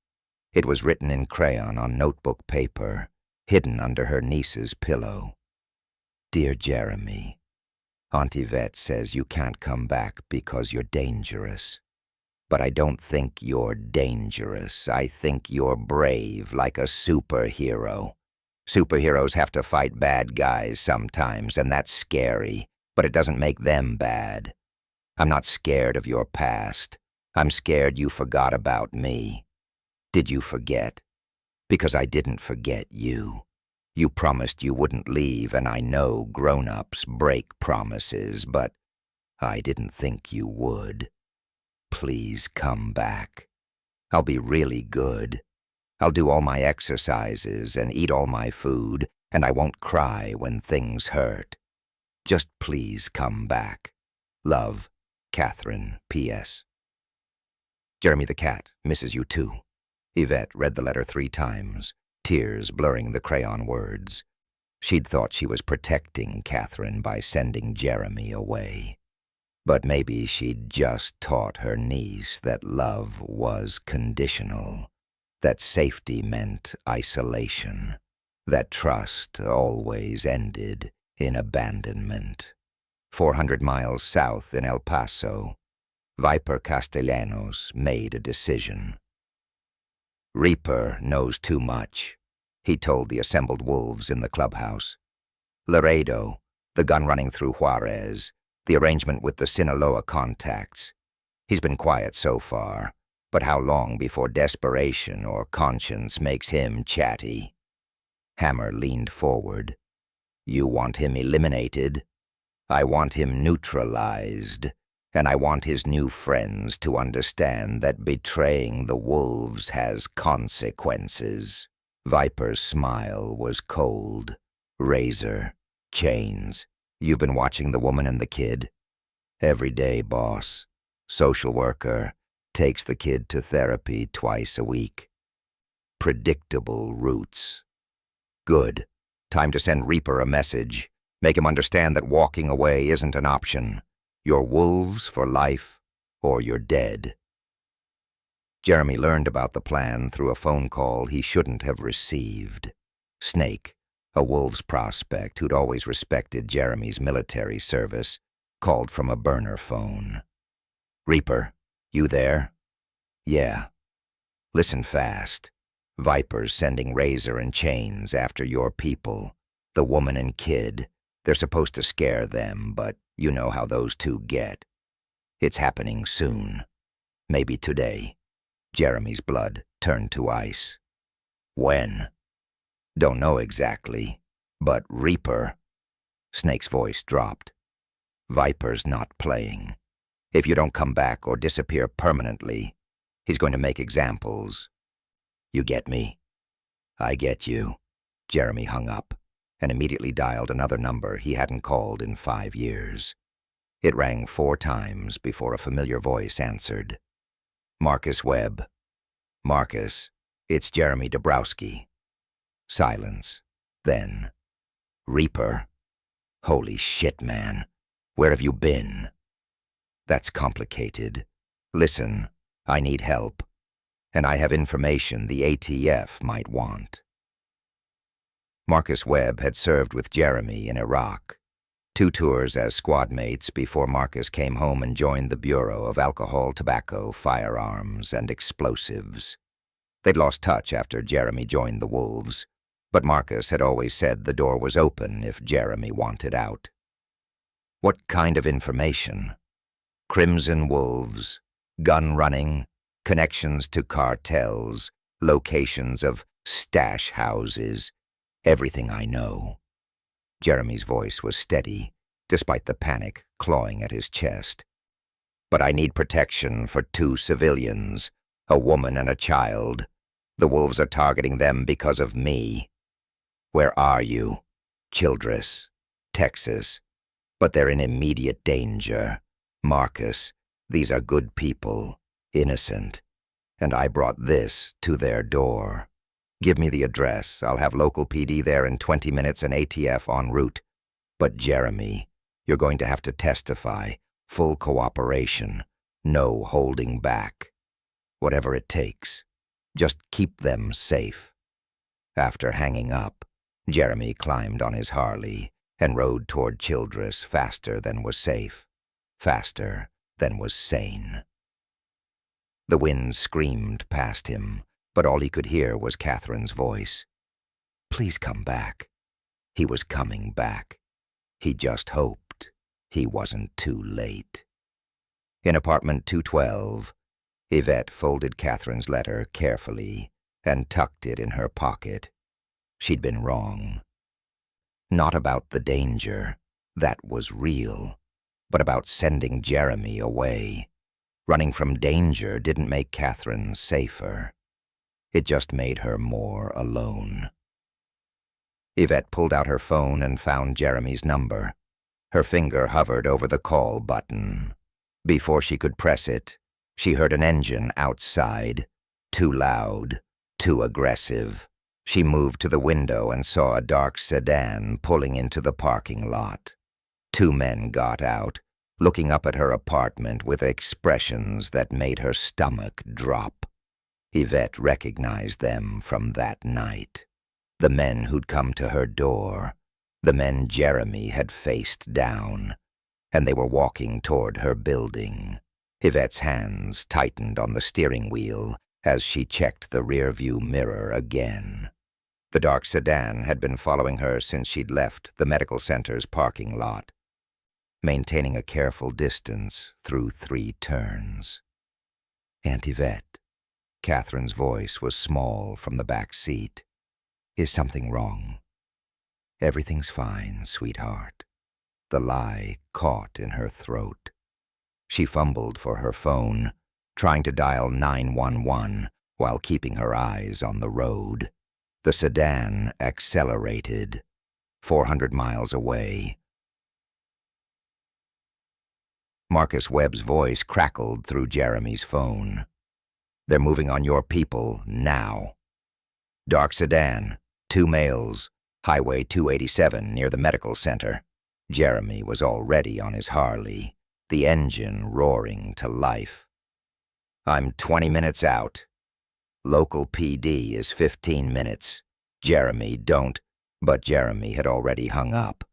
It was written in crayon on notebook paper, hidden under her niece's pillow. Dear Jeremy, Aunt Yvette says you can't come back because you're dangerous. But I don't think you're dangerous. I think you're brave, like a superhero. Superheroes have to fight bad guys sometimes, and that's scary, but it doesn't make them bad. I'm not scared of your past. I'm scared you forgot about me. Did you forget? Because I didn't forget you. You promised you wouldn't leave, and I know grown-ups break promises, but I didn't think you would. Please come back. I'll be really good. I'll do all my exercises and eat all my food, and I won't cry when things hurt. Just please come back. Love, Catherine, P.S. Jeremy the cat misses you too. Yvette read the letter 3 times, tears blurring the crayon words. She'd thought she was protecting Catherine by sending Jeremy away. But maybe she'd just taught her niece that love was conditional, that safety meant isolation, that trust always ended in abandonment. 400 miles south in El Paso, Viper Castellanos made a decision. Reaper knows too much, he told the assembled wolves in the clubhouse. Laredo, the gun running through Juarez, the arrangement with the Sinaloa contacts. He's been quiet so far, but how long before desperation or conscience makes him chatty? Hammer leaned forward. You want him eliminated? I want him neutralized, and I want his new friends to understand that betraying the wolves has consequences. Viper's smile was cold. Razor, chains. You've been watching the woman and the kid? Every day, boss. Social worker. Takes the kid to therapy twice a week. Predictable roots. Good. Time to send Reaper a message. Make him understand that walking away isn't an option. You're wolves for life, or you're dead. Jeremy learned about the plan through a phone call he shouldn't have received. Snake, a wolves prospect who'd always respected Jeremy's military service, called from a burner phone. Reaper, you there? Yeah. Listen fast. Viper's sending Razor and Chains after your people, the woman and kid. They're supposed to scare them, but you know how those two get. It's happening soon. Maybe today. Jeremy's blood turned to ice. When? Don't know exactly, but Reaper. Snake's voice dropped. Viper's not playing. If you don't come back or disappear permanently, he's going to make examples. You get me? I get you. Jeremy hung up and immediately dialed another number he hadn't called in 5 years. It rang 4 times before a familiar voice answered. Marcus Webb. Marcus, it's Jeremy Dabrowski. Silence. Then, Reaper. Holy shit, man. Where have you been? That's complicated. Listen, I need help. And I have information the ATF might want. Marcus Webb had served with Jeremy in Iraq. 2 tours as squad mates before Marcus came home and joined the Bureau of Alcohol, Tobacco, Firearms, and Explosives. They'd lost touch after Jeremy joined the Wolves, but Marcus had always said the door was open if Jeremy wanted out. What kind of information? Crimson Wolves, gun running, connections to cartels, locations of stash houses, everything I know. Jeremy's voice was steady, despite the panic clawing at his chest. But I need protection for 2 civilians, a woman and a child. The wolves are targeting them because of me. Where are you? Childress, Texas. But they're in immediate danger. Marcus, these are good people, innocent. And I brought this to their door. Give me the address. I'll have local PD there in 20 minutes and ATF en route. But Jeremy, you're going to have to testify. Full cooperation. No holding back. Whatever it takes. Just keep them safe. After hanging up, Jeremy climbed on his Harley and rode toward Childress faster than was safe. Faster than was sane. The wind screamed past him, but all he could hear was Catherine's voice. Please come back. He was coming back. He just hoped he wasn't too late. In apartment 212, Yvette folded Catherine's letter carefully and tucked it in her pocket. She'd been wrong. Not about the danger. That was real. but about sending Jeremy away. Running from danger didn't make Catherine safer. It just made her more alone. Yvette pulled out her phone and found Jeremy's number. Her finger hovered over the call button. Before she could press it, she heard an engine outside. Too loud, too aggressive. She moved to the window and saw a dark sedan pulling into the parking lot. Two men got out, looking up at her apartment with expressions that made her stomach drop. Yvette recognized them from that night. The men who'd come to her door, the men Jeremy had faced down, and they were walking toward her building. Yvette's hands tightened on the steering wheel as she checked the rearview mirror again. The dark sedan had been following her since she'd left the medical center's parking lot, maintaining a careful distance through 3 turns. "Aunt Yvette," Catherine's voice was small from the back seat. "Is something wrong?" "Everything's fine, sweetheart." The lie caught in her throat. She fumbled for her phone, trying to dial 911 while keeping her eyes on the road. The sedan accelerated, 400 miles away. Marcus Webb's voice crackled through Jeremy's phone. "They're moving on your people now. Dark sedan, 2 males, Highway 287 near the medical center." Jeremy was already on his Harley, the engine roaring to life. "I'm 20 minutes out. Local PD is 15 minutes. Jeremy, don't." But Jeremy had already hung up,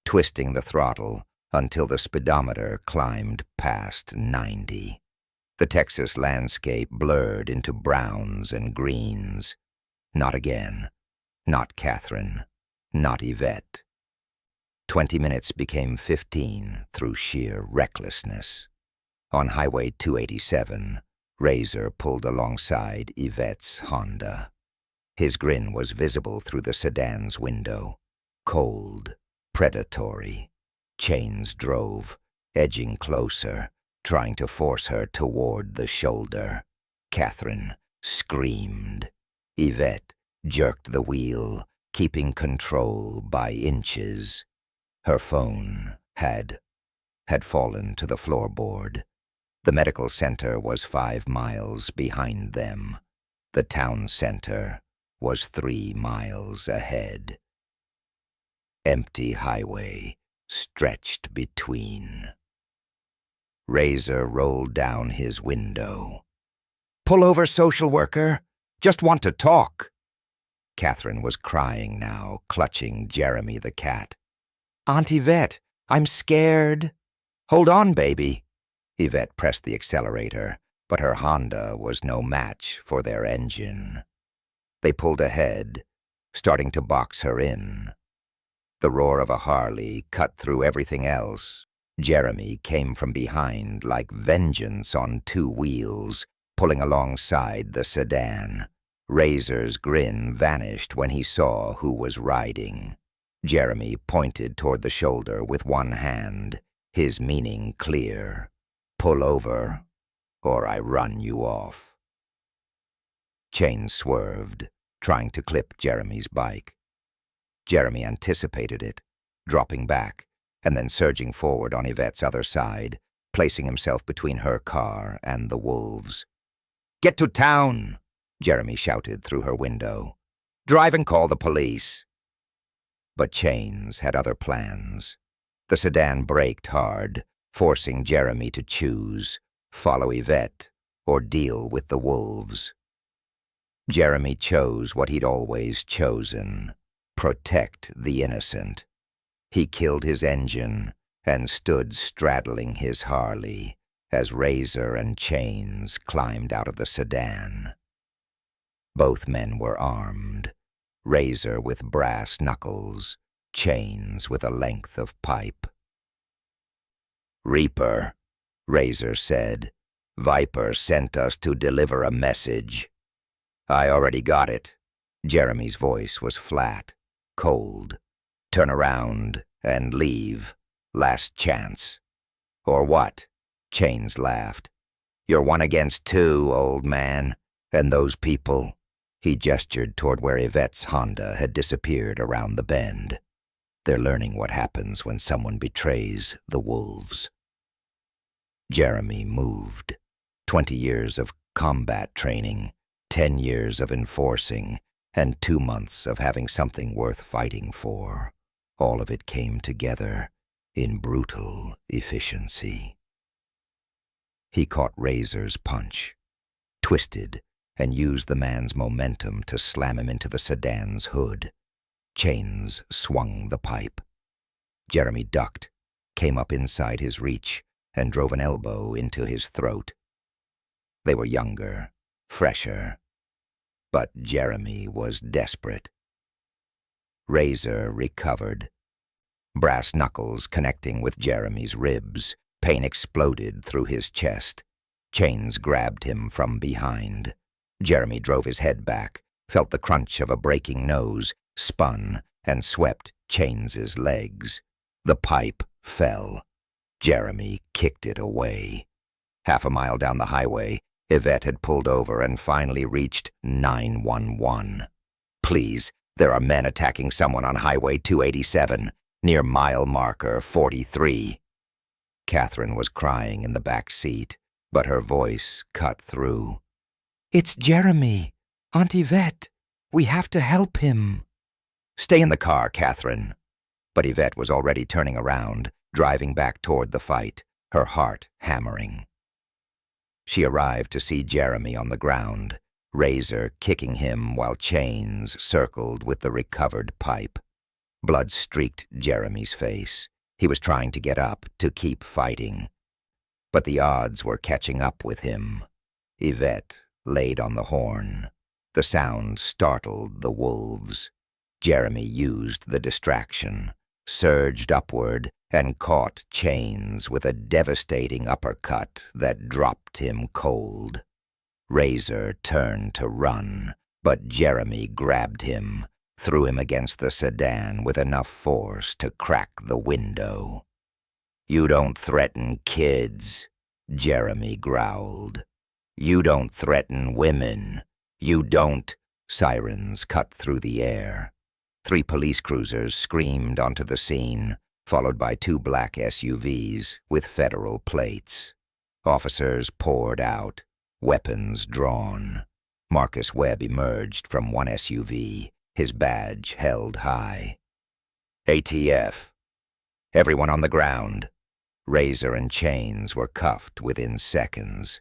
twisting the throttle until the speedometer climbed past 90. The Texas landscape blurred into browns and greens. Not again. Not Catherine. Not Yvette. 20 minutes became 15 through sheer recklessness. On Highway 287, Razor pulled alongside Yvette's Honda. His grin was visible through the sedan's window. Cold, predatory. Chains drove, edging closer, trying to force her toward the shoulder. Catherine screamed. Yvette jerked the wheel, keeping control by inches. Her phone had fallen to the floorboard. The medical center was 5 miles behind them. The town center was 3 miles ahead. Empty highway stretched between. Razor rolled down his window. "Pull over, social worker. Just want to talk." Catherine was crying now, clutching Jeremy the cat. "Aunt Yvette, I'm scared." "Hold on, baby." Yvette pressed the accelerator, but her Honda was no match for their engine. They pulled ahead, starting to box her in. The roar of a Harley cut through everything else. Jeremy came from behind like vengeance on 2 wheels, pulling alongside the sedan. Razor's grin vanished when he saw who was riding. Jeremy pointed toward the shoulder with one hand, his meaning clear. "Pull over, or I run you off." Chains swerved, trying to clip Jeremy's bike. Jeremy anticipated it, dropping back, and then surging forward on Yvette's other side, placing himself between her car and the wolves. "Get to town!" Jeremy shouted through her window. "Drive and call the police." But Chains had other plans. The sedan braked hard, forcing Jeremy to choose, follow Yvette or deal with the wolves. Jeremy chose what he'd always chosen: protect the innocent. He killed his engine and stood straddling his Harley as Razor and Chains climbed out of the sedan. Both men were armed, Razor with brass knuckles, Chains with a length of pipe. "Reaper," Razor said, "Viper sent us to deliver a message." "I already got it." Jeremy's voice was flat, cold. "Turn around and leave. Last chance." Or what? Chains laughed. You're 1 against 2, old man. And those people. He gestured toward where Yvette's Honda had disappeared around the bend. They're learning what happens when someone betrays the wolves. Jeremy moved. 20 years of combat training, 10 years of enforcing, and 2 months of having something worth fighting for. All of it came together in brutal efficiency. He caught Razor's punch, twisted, and used the man's momentum to slam him into the sedan's hood. Chains swung the pipe. Jeremy ducked, came up inside his reach, and drove an elbow into his throat. They were younger, fresher, but Jeremy was desperate. Razor recovered. Brass knuckles connecting with Jeremy's ribs. Pain exploded through his chest. Chains grabbed him from behind. Jeremy drove his head back, felt the crunch of a breaking nose, spun, and swept Chains's legs. The pipe fell. Jeremy kicked it away. Half a mile down the highway, Yvette had pulled over and finally reached 911. Please, there are men attacking someone on Highway 287, near mile marker 43. Catherine was crying in the back seat, but her voice cut through. It's Jeremy. Aunt Yvette. We have to help him. Stay in the car, Catherine. But Yvette was already turning around, driving back toward the fight, her heart hammering. She arrived to see Jeremy on the ground, Razor kicking him while Chains circled with the recovered pipe. Blood streaked Jeremy's face. He was trying to get up, to keep fighting. But the odds were catching up with him. Yvette laid on the horn. The sound startled the wolves. Jeremy used the distraction, surged upward, and caught Chains with a devastating uppercut that dropped him cold. Razor turned to run, but Jeremy grabbed him, threw him against the sedan with enough force to crack the window. You don't threaten kids, Jeremy growled. You don't threaten women. You don't. Sirens cut through the air. 3 police cruisers screamed onto the scene, followed by 2 black SUVs with federal plates. Officers poured out, weapons drawn. Marcus Webb emerged from one SUV, his badge held high. ATF. Everyone on the ground. Razor and Chains were cuffed within seconds.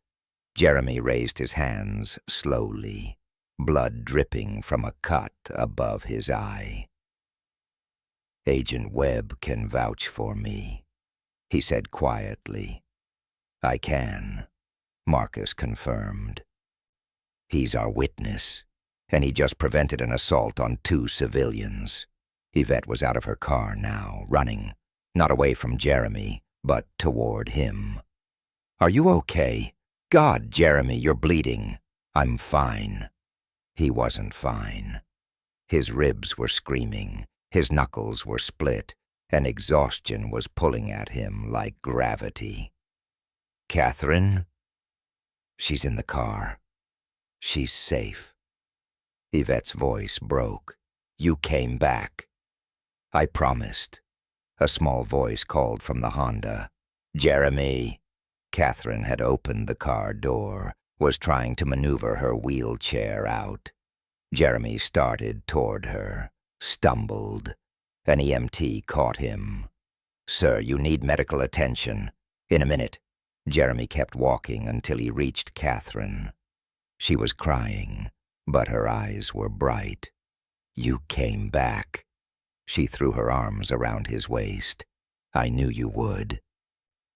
Jeremy raised his hands slowly, blood dripping from a cut above his eye. Agent Webb can vouch for me, he said quietly. I can, Marcus confirmed. He's our witness, and he just prevented an assault on 2 civilians. Yvette was out of her car now, running, not away from Jeremy, but toward him. Are you okay? God, Jeremy, you're bleeding. I'm fine. He wasn't fine. His ribs were screaming, his knuckles were split, and exhaustion was pulling at him like gravity. Catherine? She's in the car. She's safe. Yvette's voice broke. You came back. I promised. A small voice called from the Honda. Jeremy. Catherine had opened the car door, was trying to maneuver her wheelchair out. Jeremy started toward her, stumbled. An EMT caught him. Sir, you need medical attention. In a minute. Jeremy kept walking until he reached Catherine. She was crying, but her eyes were bright. You came back. She threw her arms around his waist. I knew you would.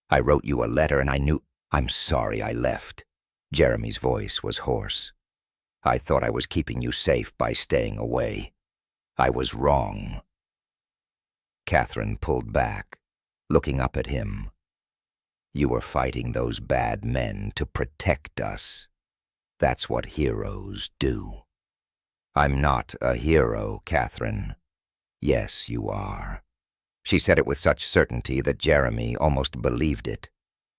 I wrote you a letter and I knew... I'm sorry I left. Jeremy's voice was hoarse. I thought I was keeping you safe by staying away. I was wrong. Catherine pulled back, looking up at him. You were fighting those bad men to protect us. That's what heroes do. I'm not a hero, Catherine. Yes, you are. She said it with such certainty that Jeremy almost believed it.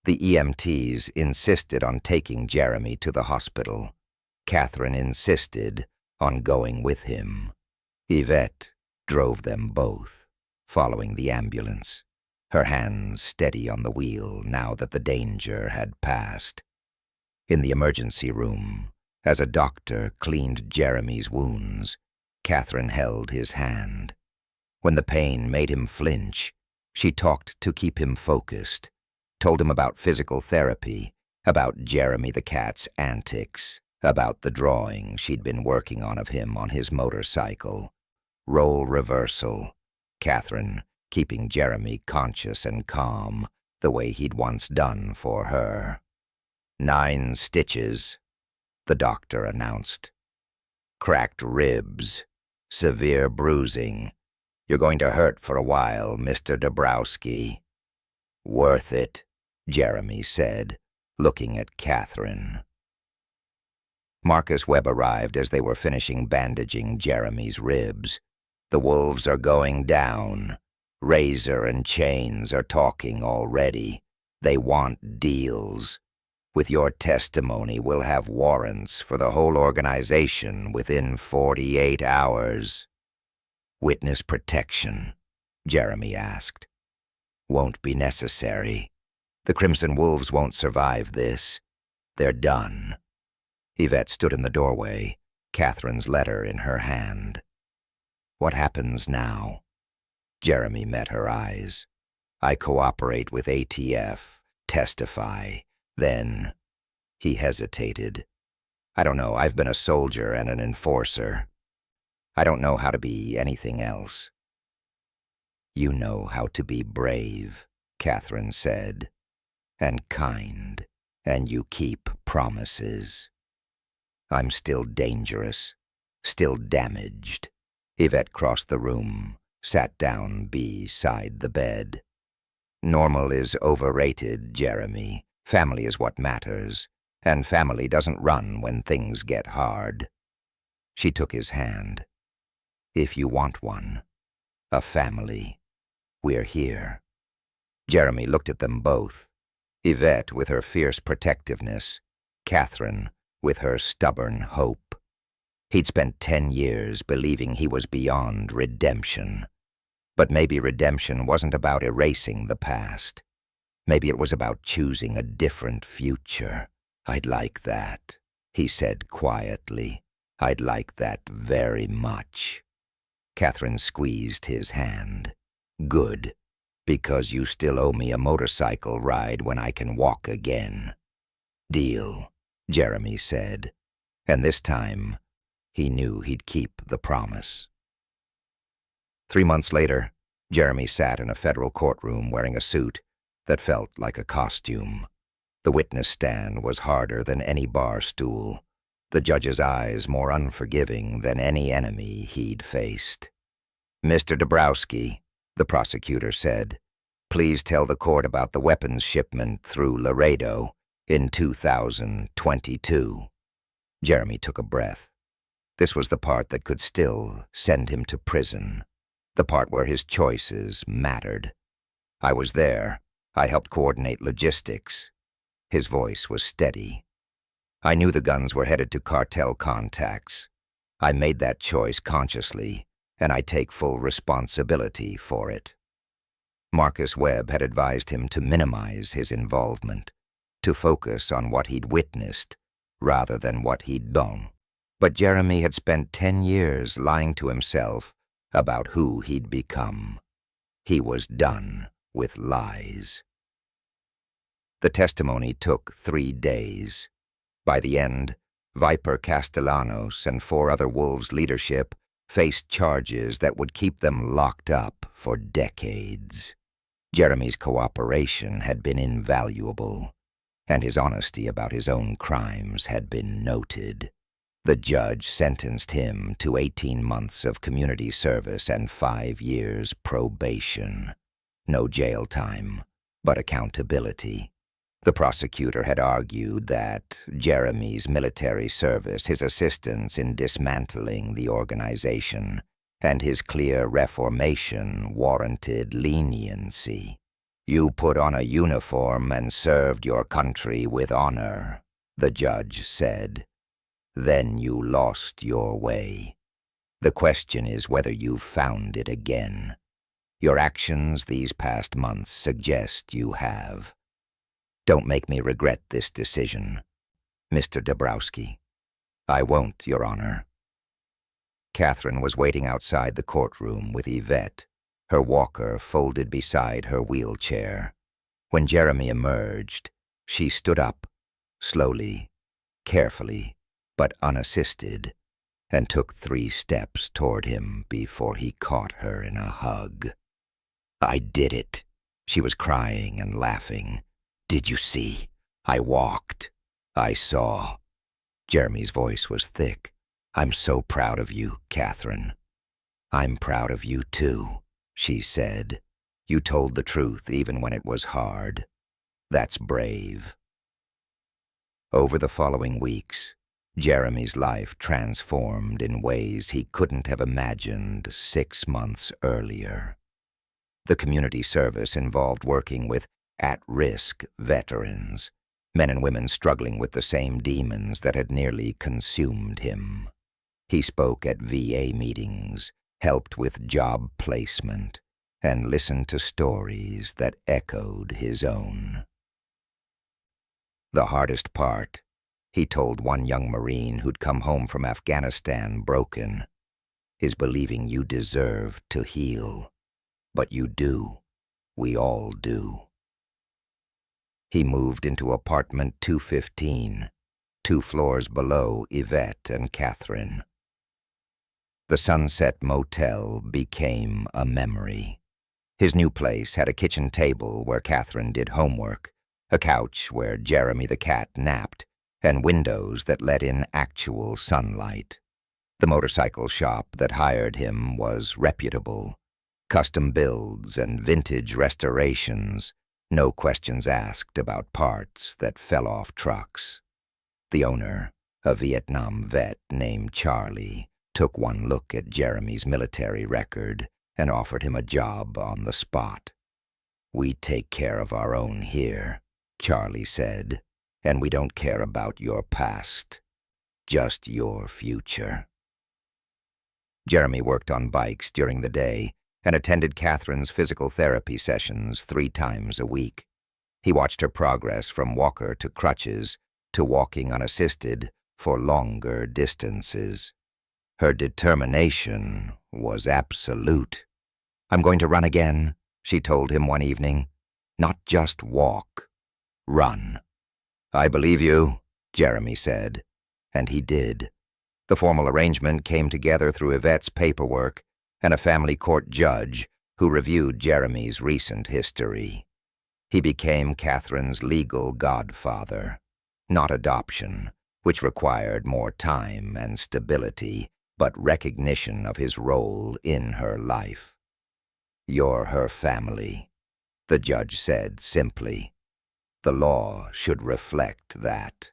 The EMTs insisted on taking Jeremy to the hospital. Catherine insisted on going with him. Yvette drove them both, following the ambulance, her hands steady on the wheel now that the danger had passed. In the emergency room, as a doctor cleaned Jeremy's wounds, Catherine held his hand. When the pain made him flinch, she talked to keep him focused, told him about physical therapy, about Jeremy the cat's antics, about the drawing she'd been working on of him on his motorcycle. Role reversal. Catherine keeping Jeremy conscious and calm, the way he'd once done for her. 9 stitches, the doctor announced. Cracked ribs, severe bruising. You're going to hurt for a while, Mr. Dabrowski. Worth it, Jeremy said, looking at Catherine. Marcus Webb arrived as they were finishing bandaging Jeremy's ribs. The wolves are going down. Razor and Chains are talking already. They want deals. With your testimony, we'll have warrants for the whole organization within 48 hours. Witness protection, Jeremy asked. Won't be necessary. The Crimson Wolves won't survive this. They're done. Yvette stood in the doorway, Catherine's letter in her hand. What happens now? Jeremy met her eyes. I cooperate with ATF, testify, then... He hesitated. I don't know, I've been a soldier and an enforcer. I don't know how to be anything else. You know how to be brave, Catherine said, and kind, and you keep promises. I'm still dangerous, still damaged. Yvette crossed the room, sat down beside the bed. Normal is overrated, Jeremy. Family is what matters, and family doesn't run when things get hard. She took his hand. If you want one, a family, we're here. Jeremy looked at them both, Yvette with her fierce protectiveness, Catherine with her stubborn hope. He'd spent 10 years believing he was beyond redemption. But maybe redemption wasn't about erasing the past. Maybe it was about choosing a different future. I'd like that, he said quietly. I'd like that very much. Catherine squeezed his hand. Good, because you still owe me a motorcycle ride when I can walk again. Deal, Jeremy said. And this time, he knew he'd keep the promise. 3 months later, Jeremy sat in a federal courtroom wearing a suit that felt like a costume. The witness stand was harder than any bar stool, the judge's eyes more unforgiving than any enemy he'd faced. Mr. Dabrowski, the prosecutor said, please tell the court about the weapons shipment through Laredo in 2022. Jeremy took a breath. This was the part that could still send him to prison, the part where his choices mattered. I was there. I helped coordinate logistics. His voice was steady. I knew the guns were headed to cartel contacts. I made that choice consciously, and I take full responsibility for it. Marcus Webb had advised him to minimize his involvement, to focus on what he'd witnessed rather than what he'd done. But Jeremy had spent 10 years lying to himself about who he'd become. He was done with lies. The testimony took 3 days. By the end, Viper Castellanos and 4 other Wolves' leadership faced charges that would keep them locked up for decades. Jeremy's cooperation had been invaluable, and his honesty about his own crimes had been noted. The judge sentenced him to 18 months of community service and 5 years probation. No jail time, but accountability. The prosecutor had argued that Jeremy's military service, his assistance in dismantling the organization, and his clear reformation warranted leniency. You put on a uniform and served your country with honor, the judge said. Then you lost your way. The question is whether you've found it again. Your actions these past months suggest you have. Don't make me regret this decision, Mr. Dabrowski. I won't, Your Honor. Catherine was waiting outside the courtroom with Yvette, her walker folded beside her wheelchair. When Jeremy emerged, she stood up, slowly, carefully, but unassisted, and took 3 steps toward him before he caught her in a hug. I did it. She was crying and laughing. Did you see? I walked. I saw. Jeremy's voice was thick. I'm so proud of you, Catherine. I'm proud of you too, she said. You told the truth even when it was hard. That's brave. Over the following weeks, Jeremy's life transformed in ways he couldn't have imagined 6 months earlier. The community service involved working with at-risk veterans, men and women struggling with the same demons that had nearly consumed him. He spoke at VA meetings, helped with job placement, and listened to stories that echoed his own. The hardest part, he told one young Marine who'd come home from Afghanistan broken, is believing you deserve to heal. But you do. We all do. He moved into apartment 215, 2 floors below Yvette and Catherine. The Sunset Motel became a memory. His new place had a kitchen table where Catherine did homework, a couch where Jeremy the cat napped, and windows that let in actual sunlight. The motorcycle shop that hired him was reputable. Custom builds and vintage restorations, no questions asked about parts that fell off trucks. The owner, a Vietnam vet named Charlie, took one look at Jeremy's military record and offered him a job on the spot. We take care of our own here, Charlie said, and we don't care about your past, just your future. Jeremy worked on bikes during the day and attended Catherine's physical therapy sessions 3 times a week. He watched her progress from walker to crutches to walking unassisted for longer distances. Her determination was absolute. I'm going to run again, she told him one evening. Not just walk, run. I believe you, Jeremy said, and he did. The formal arrangement came together through Yvette's paperwork and a family court judge who reviewed Jeremy's recent history. He became Catherine's legal godfather, not adoption, which required more time and stability, but recognition of his role in her life. You're her family, the judge said simply. The law should reflect that.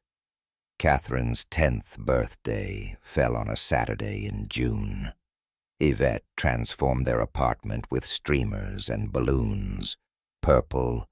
Catherine's 10th birthday fell on a Saturday in June. Yvette transformed their apartment with streamers and balloons. Purple,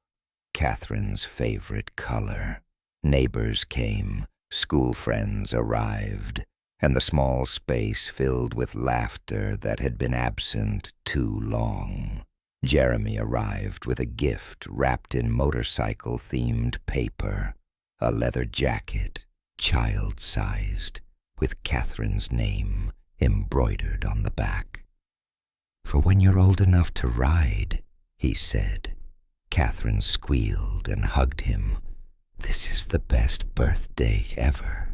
Catherine's favorite color. Neighbors came, school friends arrived, and the small space filled with laughter that had been absent too long. Jeremy arrived with a gift wrapped in motorcycle-themed paper, a leather jacket, child-sized, with Catherine's name embroidered on the back. For when you're old enough to ride, he said. Catherine squealed and hugged him. This is the best birthday ever.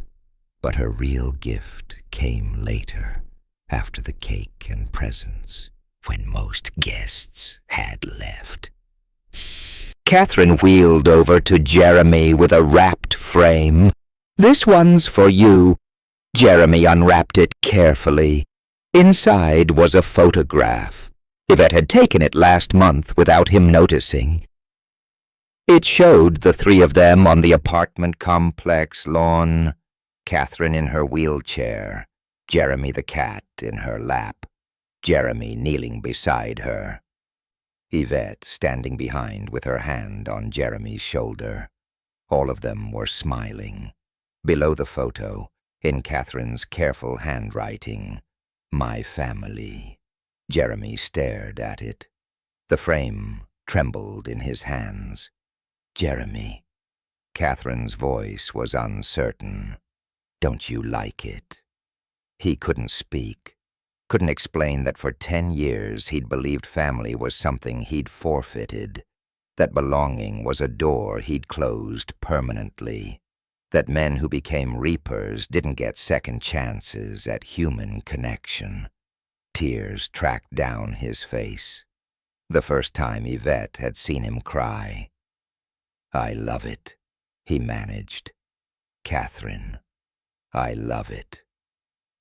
But her real gift came later, after the cake and presents, when most guests had left. Catherine wheeled over to Jeremy with a wrapped frame. This one's for you. Jeremy unwrapped it carefully. Inside was a photograph. Yvette had taken it last month without him noticing. It showed the 3 of them on the apartment complex lawn, Catherine in her wheelchair, Jeremy the cat in her lap, Jeremy kneeling beside her. Yvette standing behind with her hand on Jeremy's shoulder. All of them were smiling. Below the photo, in Catherine's careful handwriting, "My family." Jeremy stared at it. The frame trembled in his hands. "Jeremy." Catherine's voice was uncertain. "Don't you like it?" He couldn't speak. Couldn't explain that for 10 years he'd believed family was something he'd forfeited, that belonging was a door he'd closed permanently, that men who became reapers didn't get second chances at human connection. Tears tracked down his face. The first time Yvette had seen him cry. "I love it," he managed. "Catherine, I love it."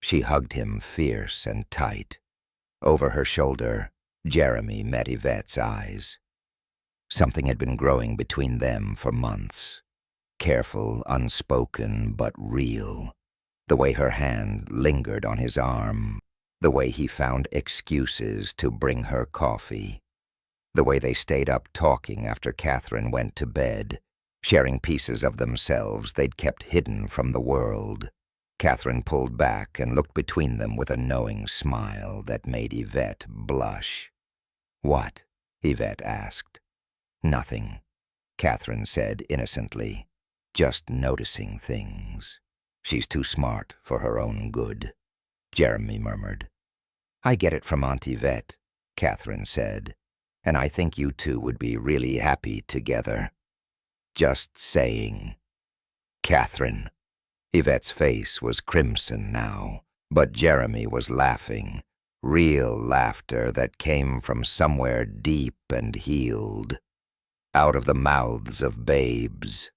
She hugged him fierce and tight. Over her shoulder, Jeremy met Yvette's eyes. Something had been growing between them for months. Careful, unspoken, but real. The way her hand lingered on his arm. The way he found excuses to bring her coffee. The way they stayed up talking after Catherine went to bed, sharing pieces of themselves they'd kept hidden from the world. Catherine pulled back and looked between them with a knowing smile that made Yvette blush. "What?" Yvette asked. "Nothing," Catherine said innocently. "Just noticing things. She's too smart for her own good," Jeremy murmured. "I get it from Aunt Yvette," Catherine said, "and I think you two would be really happy together." "Just saying." "Catherine." Yvette's face was crimson now, but Jeremy was laughing, real laughter that came from somewhere deep and healed, out of the mouths of babes.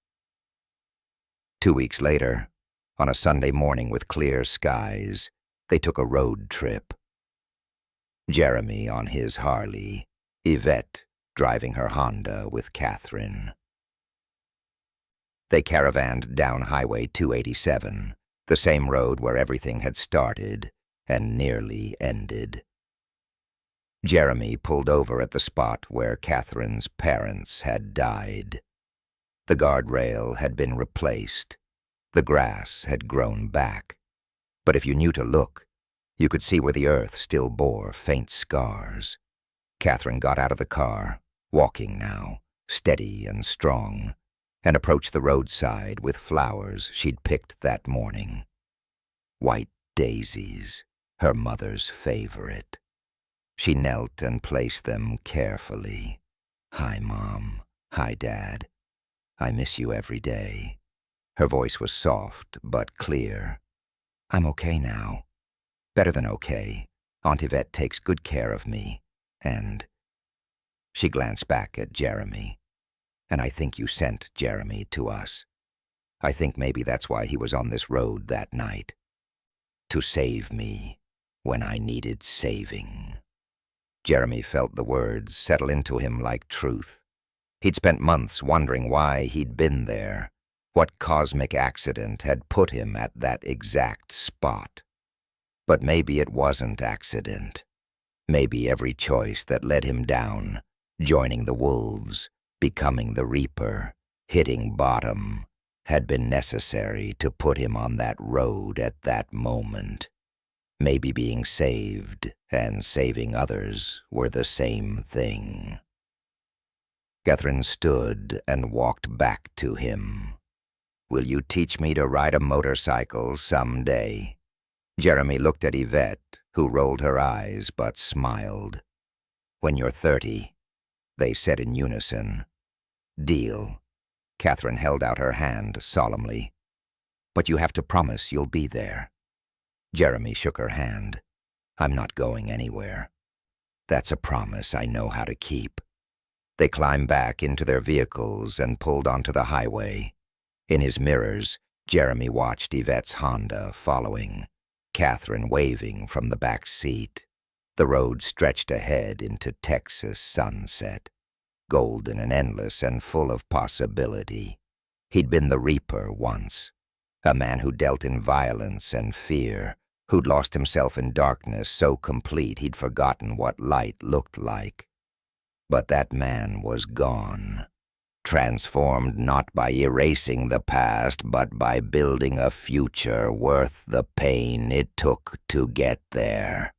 2 weeks later, on a Sunday morning with clear skies, they took a road trip. Jeremy on his Harley, Yvette driving her Honda with Catherine. They caravanned down Highway 287, the same road where everything had started and nearly ended. Jeremy pulled over at the spot where Catherine's parents had died. The guardrail had been replaced. The grass had grown back. But if you knew to look, you could see where the earth still bore faint scars. Catherine got out of the car, walking now, steady and strong, and approached the roadside with flowers she'd picked that morning. White daisies, her mother's favorite. She knelt and placed them carefully. "Hi, Mom. Hi, Dad. I miss you every day." Her voice was soft but clear. "I'm okay now. Better than okay. Aunt Yvette takes good care of me, and..." She glanced back at Jeremy. "And I think you sent Jeremy to us. I think maybe that's why he was on this road that night. To save me when I needed saving." Jeremy felt the words settle into him like truth. He'd spent months wondering why he'd been there, what cosmic accident had put him at that exact spot. But maybe it wasn't accident. Maybe every choice that led him down, joining the wolves, becoming the reaper, hitting bottom, had been necessary to put him on that road at that moment. Maybe being saved and saving others were the same thing. Catherine stood and walked back to him. "Will you teach me to ride a motorcycle someday?" Jeremy looked at Yvette, who rolled her eyes but smiled. "When you're 30, they said in unison. "Deal." Catherine held out her hand solemnly. "But you have to promise you'll be there." Jeremy shook her hand. "I'm not going anywhere. That's a promise I know how to keep." They climbed back into their vehicles and pulled onto the highway. In his mirrors, Jeremy watched Yvette's Honda following, Catherine waving from the back seat. The road stretched ahead into Texas sunset, golden and endless and full of possibility. He'd been the reaper once, a man who dealt in violence and fear, who'd lost himself in darkness so complete he'd forgotten what light looked like. But that man was gone, transformed not by erasing the past, but by building a future worth the pain it took to get there.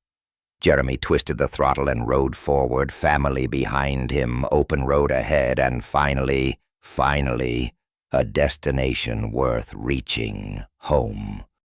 Jeremy twisted the throttle and rode forward, family behind him, open road ahead, and finally, a destination worth reaching, home.